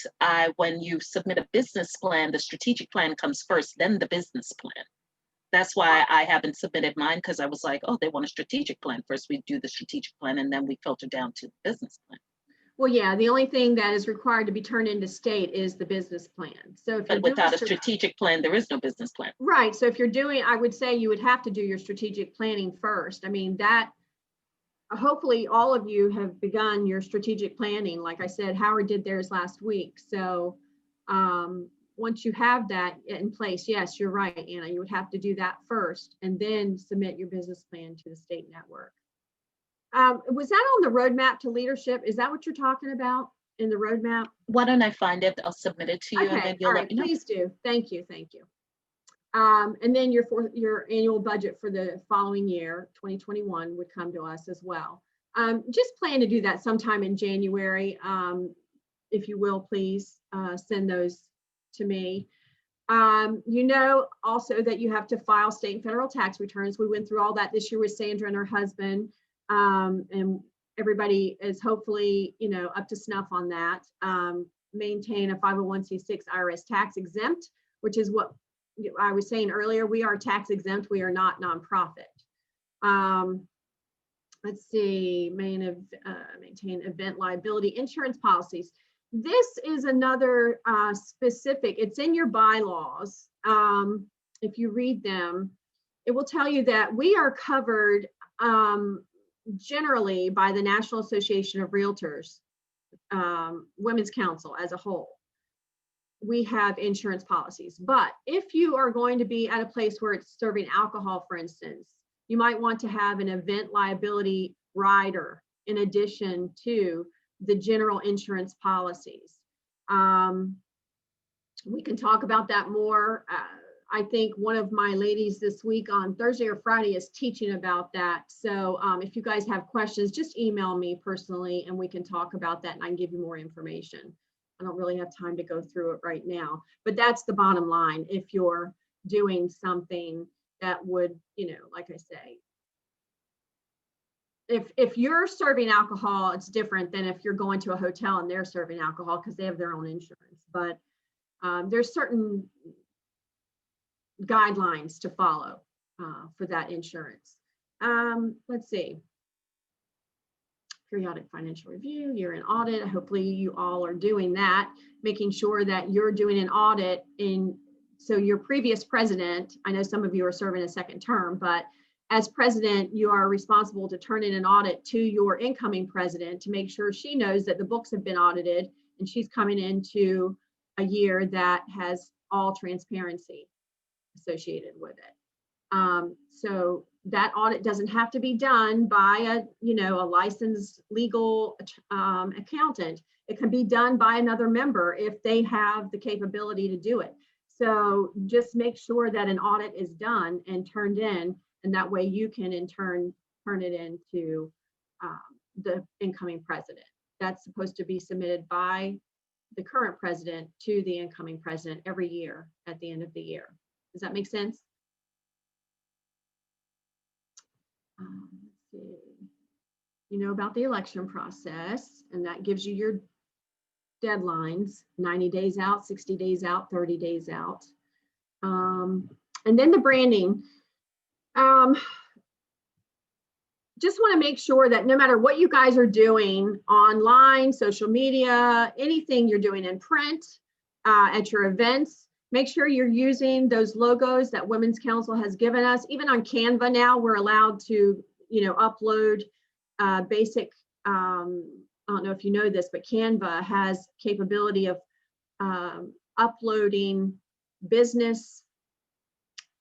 when you submit a business plan, the strategic plan comes first, then the business plan. That's why I haven't submitted mine, because I was like, oh, they want a strategic plan. First we do the strategic plan and then we filter down to the business plan. Well, yeah, the only thing that is required to be turned into state is the business plan. So if but without a strategic plan, there is no business plan. Right. So if you're doing, I would say you would have to do your strategic planning first. I mean, that hopefully all of you have begun your strategic planning. Like I said, Howard did theirs last week. So once you have that in place, yes, you're right, Anna, you would have to do that first and then submit your business plan to the state network. Was that on the roadmap to leadership? Is that what you're talking about in the roadmap? Why don't I find it? I'll submit it to you. Okay, And then you'll all let right, me know. please do. Thank you. And then your annual budget for the following year, 2021, would come to us as well. Just plan to do that sometime in January. If you will, please send those to me. Also that you have to file state and federal tax returns. We went through all that this year with Sandra and her husband. And everybody is hopefully, up to snuff on that. Maintain a 501c6 IRS tax exempt, which is what I was saying earlier. We are tax exempt. We are not nonprofit. Let's see, maintain event liability insurance policies. This is another specific, it's in your bylaws. If you read them, it will tell you that we are covered generally by the National Association of Realtors, Women's Council as a whole. we have insurance policies. But if you are going to be at a place where it's serving alcohol, for instance, you might want to have an event liability rider in addition to the general insurance policies. We can talk about that more. I think one of my ladies this week on Thursday or Friday is teaching about that. So if you guys have questions, just email me personally and we can talk about that and I can give you more information. I don't really have time to go through it right now, but that's the bottom line. If you're doing something that would, like I say, if you're serving alcohol, it's different than if you're going to a hotel and they're serving alcohol because they have their own insurance. But there's certain guidelines to follow for that insurance. Let's see. Periodic financial review, year-end audit. Hopefully you all are doing that, making sure that you're doing an audit so your previous president, I know some of you are serving a second term, but as president, you are responsible to turn in an audit to your incoming president to make sure she knows that the books have been audited and she's coming into a year that has all transparency associated with it. So that audit doesn't have to be done by a licensed legal accountant. It can be done by another member if they have the capability to do it. So just make sure that an audit is done and turned in, and that way you can in turn turn it into the incoming president. That's supposed to be submitted by the current president to the incoming president every year at the end of the year. Does that make sense? Let's see. You know about the election process, and that gives you your deadlines, 90 days out, 60 days out, 30 days out. And then the branding. Just want to make sure that no matter what you guys are doing online, social media, anything you're doing in print, at your events, make sure you're using those logos that Women's Council has given us. Even on Canva now, we're allowed to, upload basic, I don't know if you know this, but Canva has capability of uploading business,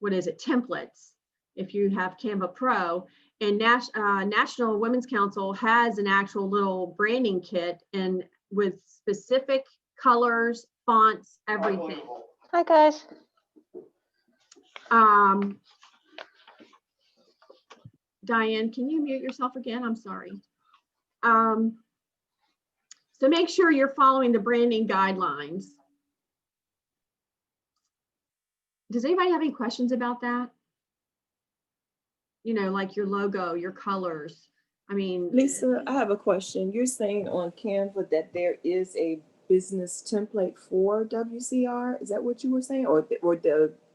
templates, if you have Canva Pro. And National Women's Council has an actual little branding kit and with specific colors, fonts, everything. Hi, guys. Diane, can you mute yourself again? I'm sorry. So make sure you're following the branding guidelines. Does anybody have any questions about that? Like your logo, your colors. I mean, Lisa, I have a question. You're saying on Canva that there is a business template for WCR. Is that what you were saying? Or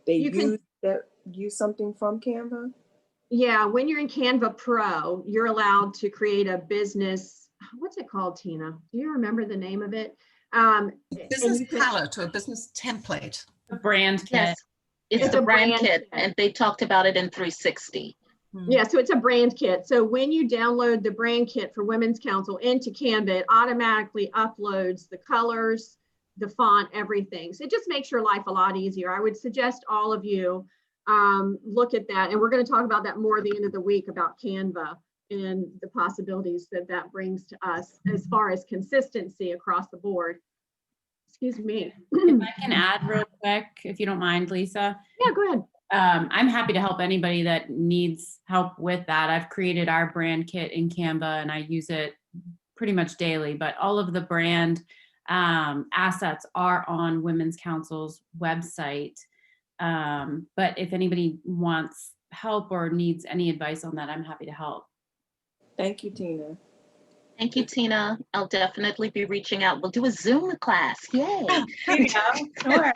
use something from Canva? Yeah, when you're in Canva Pro, you're allowed to create a business. What's it called, Tina? Do you remember the name of it? Business palette or business template. A brand kit. Yes, it's the brand kit, and they talked about it in 360. Yeah, so it's a brand kit. So when you download the brand kit for Women's Council into Canva, it automatically uploads the colors, the font, everything. So it just makes your life a lot easier. I would suggest all of you look at that. And we're going to talk about that more at the end of the week about Canva and the possibilities that brings to us as far as consistency across the board. Excuse me. If I can add real quick, if you don't mind, Lisa. Yeah, go ahead. I'm happy to help anybody that needs help with that. I've created our brand kit in Canva and I use it pretty much daily, but all of the brand assets are on Women's Council's website. But if anybody wants help or needs any advice on that, I'm happy to help. Thank you, Tina. Thank you, Tina. I'll definitely be reaching out. We'll do a Zoom class. Yay. There you go. Sure.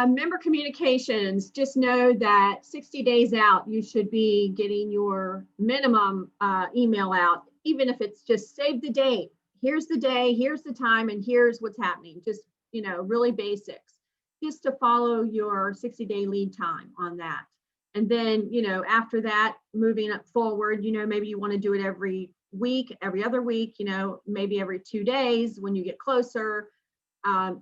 Member communications, just know that 60 days out, you should be getting your minimum email out, even if it's just save the date. Here's the day, here's the time, and here's what's happening. Just, really basics, just to follow your 60-day lead time on that. And then, after that, moving up forward, maybe you want to do it every week, every other week, maybe every 2 days when you get closer.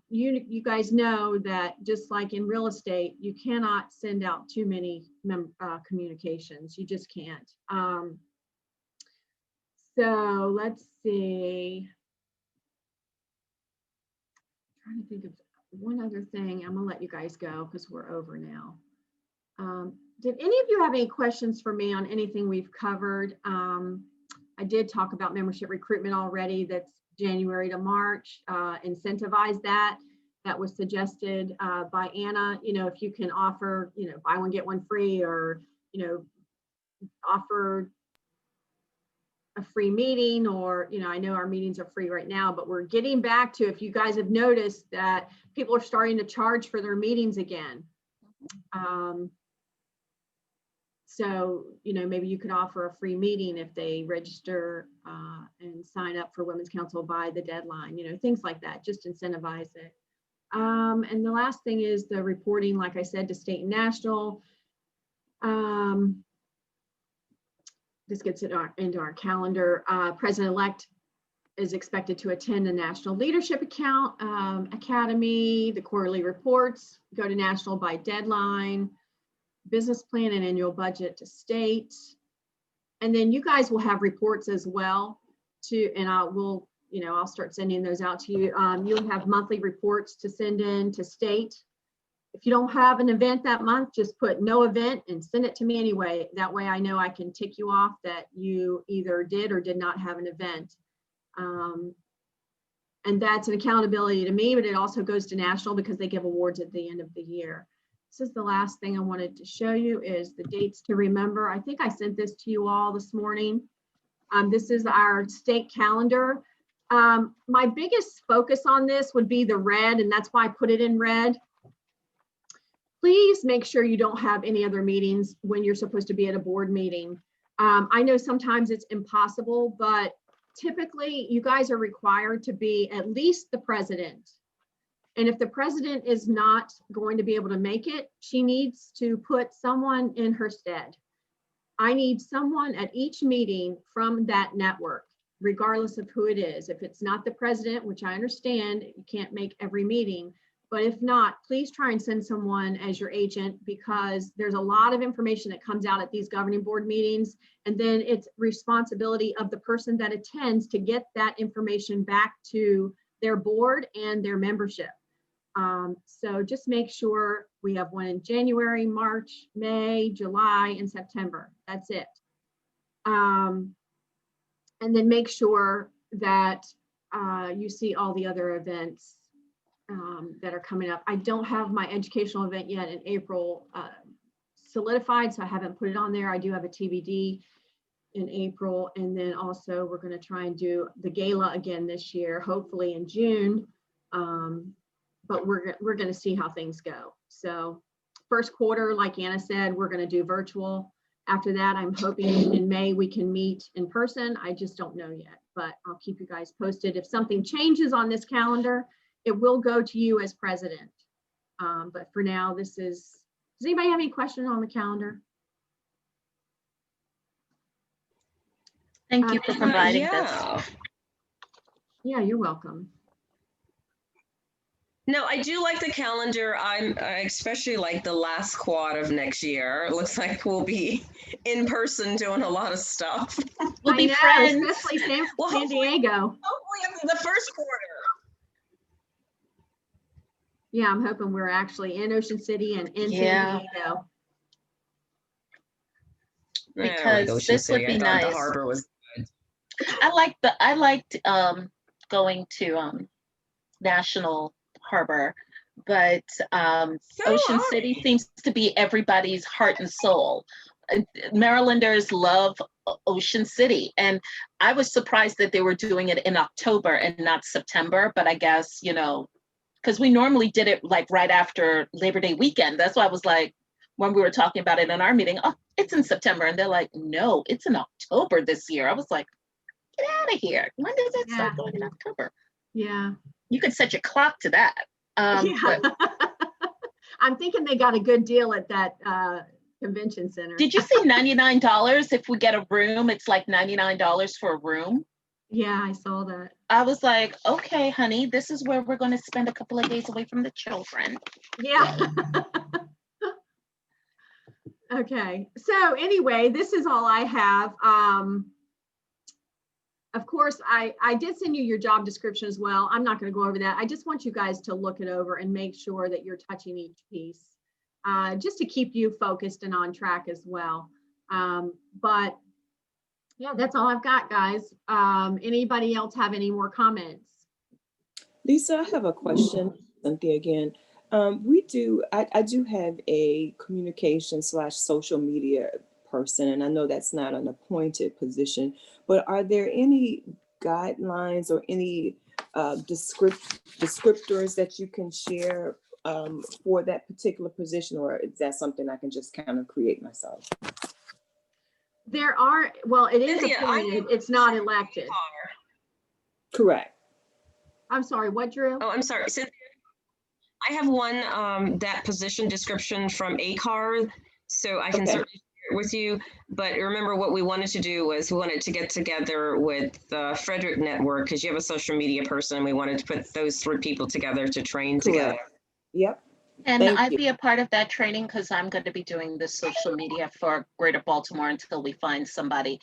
You guys know that just like in real estate, you cannot send out too many communications. You just can't. So let's see. I'm trying to think of one other thing. I'm gonna let you guys go because we're over now. Did any of you have any questions for me on anything we've covered? I did talk about membership recruitment already. That's January to March. Incentivize that. That was suggested by Anna. You know, if you can offer, you know, buy one, get one free, or, you know, offer a free meeting, or, you know, I know our meetings are free right now, but we're getting back to, if you guys have noticed that people are starting to charge for their meetings again. So, you know, maybe you could offer a free meeting if they register and sign up for Women's Council by the deadline, you know, things like that, just incentivize it. And the last thing is the reporting, like I said, to state and national. This gets it into our calendar. President-elect is expected to attend the National Leadership Academy. The quarterly reports go to national by deadline. Business plan and annual budget to state. And then you guys will have reports as well to, and I'll start sending those out to you. You'll have monthly reports to send in to state. If you don't have an event that month, just put no event and send it to me anyway. That way I know I can tick you off that you either did or did not have an event. And that's an accountability to me, but it also goes to national because they give awards at the end of the year. This is the last thing I wanted to show you is the dates to remember. I think I sent this to you all this morning. This is our state calendar. My biggest focus on this would be the red, and that's why I put it in red. Please make sure you don't have any other meetings when you're supposed to be at a board meeting. I know sometimes it's impossible, but typically you guys are required to be at least the president. And if the president is not going to be able to make it, she needs to put someone in her stead. I need someone at each meeting from that network, regardless of who it is. If it's not the president, which I understand, you can't make every meeting, but if not, please try and send someone as your agent, because there's a lot of information that comes out at these governing board meetings. And then it's responsibility of the person that attends to get that information back to their board and their membership. So just make sure we have one in January, March, May, July, and September. That's it. And then make sure that you see all the other events that are coming up. I don't have my educational event yet in April solidified, so I haven't put it on there. I do have a TBD in April, and then also we're going to try and do the gala again this year, hopefully in June. But we're going to see how things go. So first quarter, like Anna said, we're going to do virtual. After that, I'm hoping in May we can meet in person. I just don't know yet, but I'll keep you guys posted. If something changes on this calendar, it will go to you as president. But for now, this is, does anybody have any questions on the calendar? Thank you for providing this. Yeah, you're welcome. No, I do like the calendar. I especially like the last quad of next year. It looks like we'll be in person doing a lot of stuff. We'll be friends. Especially San Diego. Hopefully in the first quarter. Yeah, I'm hoping we're actually in Ocean City and in San Diego. Because this would be nice. The harbor was good. I liked going to National Harbor, but Ocean City seems to be everybody's heart and soul. Marylanders love Ocean City, and I was surprised that they were doing it in October and not September, but I guess, you know, because we normally did it like right after Labor Day weekend. That's why I was like, when we were talking about it in our meeting, oh, it's in September. And they're like, no, it's in October this year. I was like, get out of here. When does that start going in October? Yeah. You could set your clock to that. But I'm thinking they got a good deal at that convention center. Did you see $99 if we get a room? It's like $99 for a room. Yeah, I saw that. I was like, okay, honey, this is where we're going to spend a couple of days away from the children. Yeah. Okay, so anyway, this is all I have. Of course, I did send you your job description as well. I'm not going to go over that. I just want you guys to look it over and make sure that you're touching each piece, just to keep you focused and on track as well. But yeah, that's all I've got, guys. Anybody else have any more comments? Lisa, I have a question, Cynthia, again. I do have a communication / social media person, and I know that's not an appointed position, but are there any guidelines or any descriptors that you can share for that particular position, or is that something I can just kind of create myself? There are, well, it is Cynthia, appointed, it's not elected. Correct. I'm sorry, what, Drew? Oh, I'm sorry, Cynthia. I have one that position description from ACAR, so I can Okay. certainly share it with you. But remember, what we wanted to do was we wanted to get together with the Frederick Network, because you have a social media person. We wanted to put those 3 people together to train together. Correct. Yep. And Thank I'd you. be a part of that training because I'm going to be doing the social media for Greater Baltimore until we find somebody.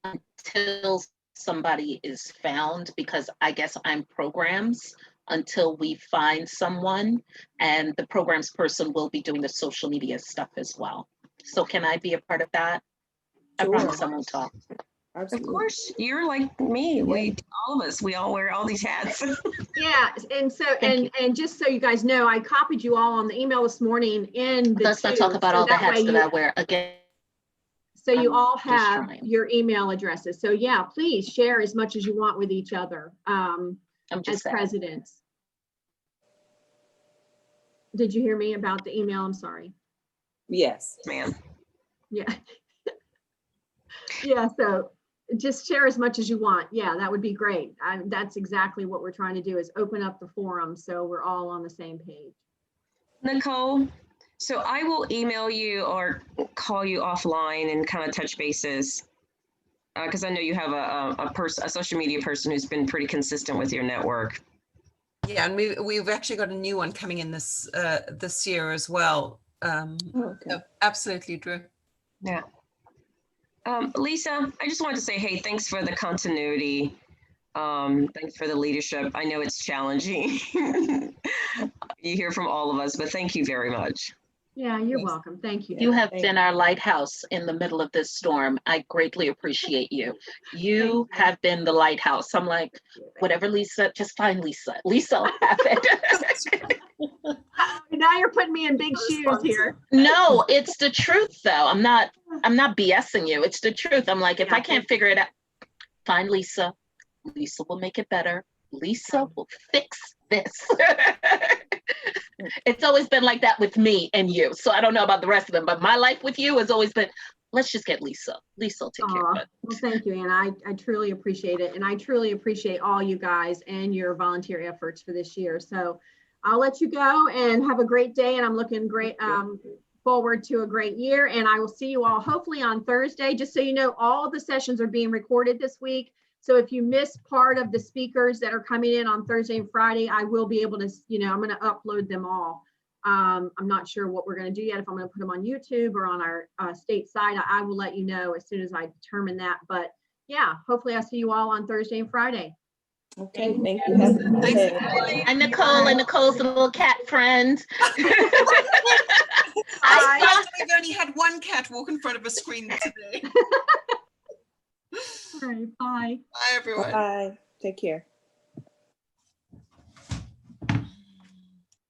Until somebody is found, because I guess I'm programs until we find someone, and the programs person will be doing the social media stuff as well. So can I be a part of that? I Sure. promise I won't talk. Of Absolutely. course, you're like me. All of us, we all wear all these hats. Yeah, and so, Thank and just so you guys know, I copied you all on the email this morning in the Let's not queue, talk about so all the that way hats that you- I wear again. So you I'm all just have trying. your email addresses. So yeah, please share as much as you want with each other I'm as just saying. presidents. Did you hear me about the email? I'm sorry. Yes. Man. Yeah. Yeah, so just share as much as you want. Yeah, that would be great. That's exactly what we're trying to do, is open up the forum so we're all on the same page. Nicole? So I will email you or call you offline and kind of touch bases. Because I know you have a social media person who's been pretty consistent with your network. Yeah, and we've actually got a new one coming in this year as well. Okay. So absolutely, Drew. Yeah. Lisa, I just wanted to say, hey, thanks for the continuity. Thanks for the leadership. I know it's challenging. You hear from all of us, but thank you very much. Yeah, you're Yes. welcome. Thank you. You have Thank been our lighthouse in the middle of this storm. I greatly appreciate you. You have been the lighthouse. I'm like, whatever, Lisa, just find Lisa. Lisa will have it. Now you're putting me in big shoes here. No, it's the truth though. I'm not BSing you. It's the truth. I'm like, if I can't figure it out, find Lisa. Lisa will make it better. Lisa will fix this. It's always been like that with me and you. So I don't know about the rest of them, but my life with you has always been, let's just get Lisa. Lisa will take care of it. Well, thank you, and I truly appreciate it. And I truly appreciate all you guys and your volunteer efforts for this year. So I'll let you go and have a great day. And I'm looking forward to a great year. And I will see you all hopefully on Thursday. Just so you know, all the sessions are being recorded this week. So if you miss part of the speakers that are coming in on Thursday and Friday, I will be able to, I'm going to upload them all. I'm not sure what we're going to do yet, if I'm going to put them on YouTube or on our state side. I will let you know as soon as I determine that. But yeah, hopefully I'll see you all on Thursday and Friday. Okay, thank you. Have a good day. And Nicole and Nicole's little cat friend. I can't believe I've only had one cat walk in front of a screen today. All right, bye. Bye, everyone. Bye. Take care.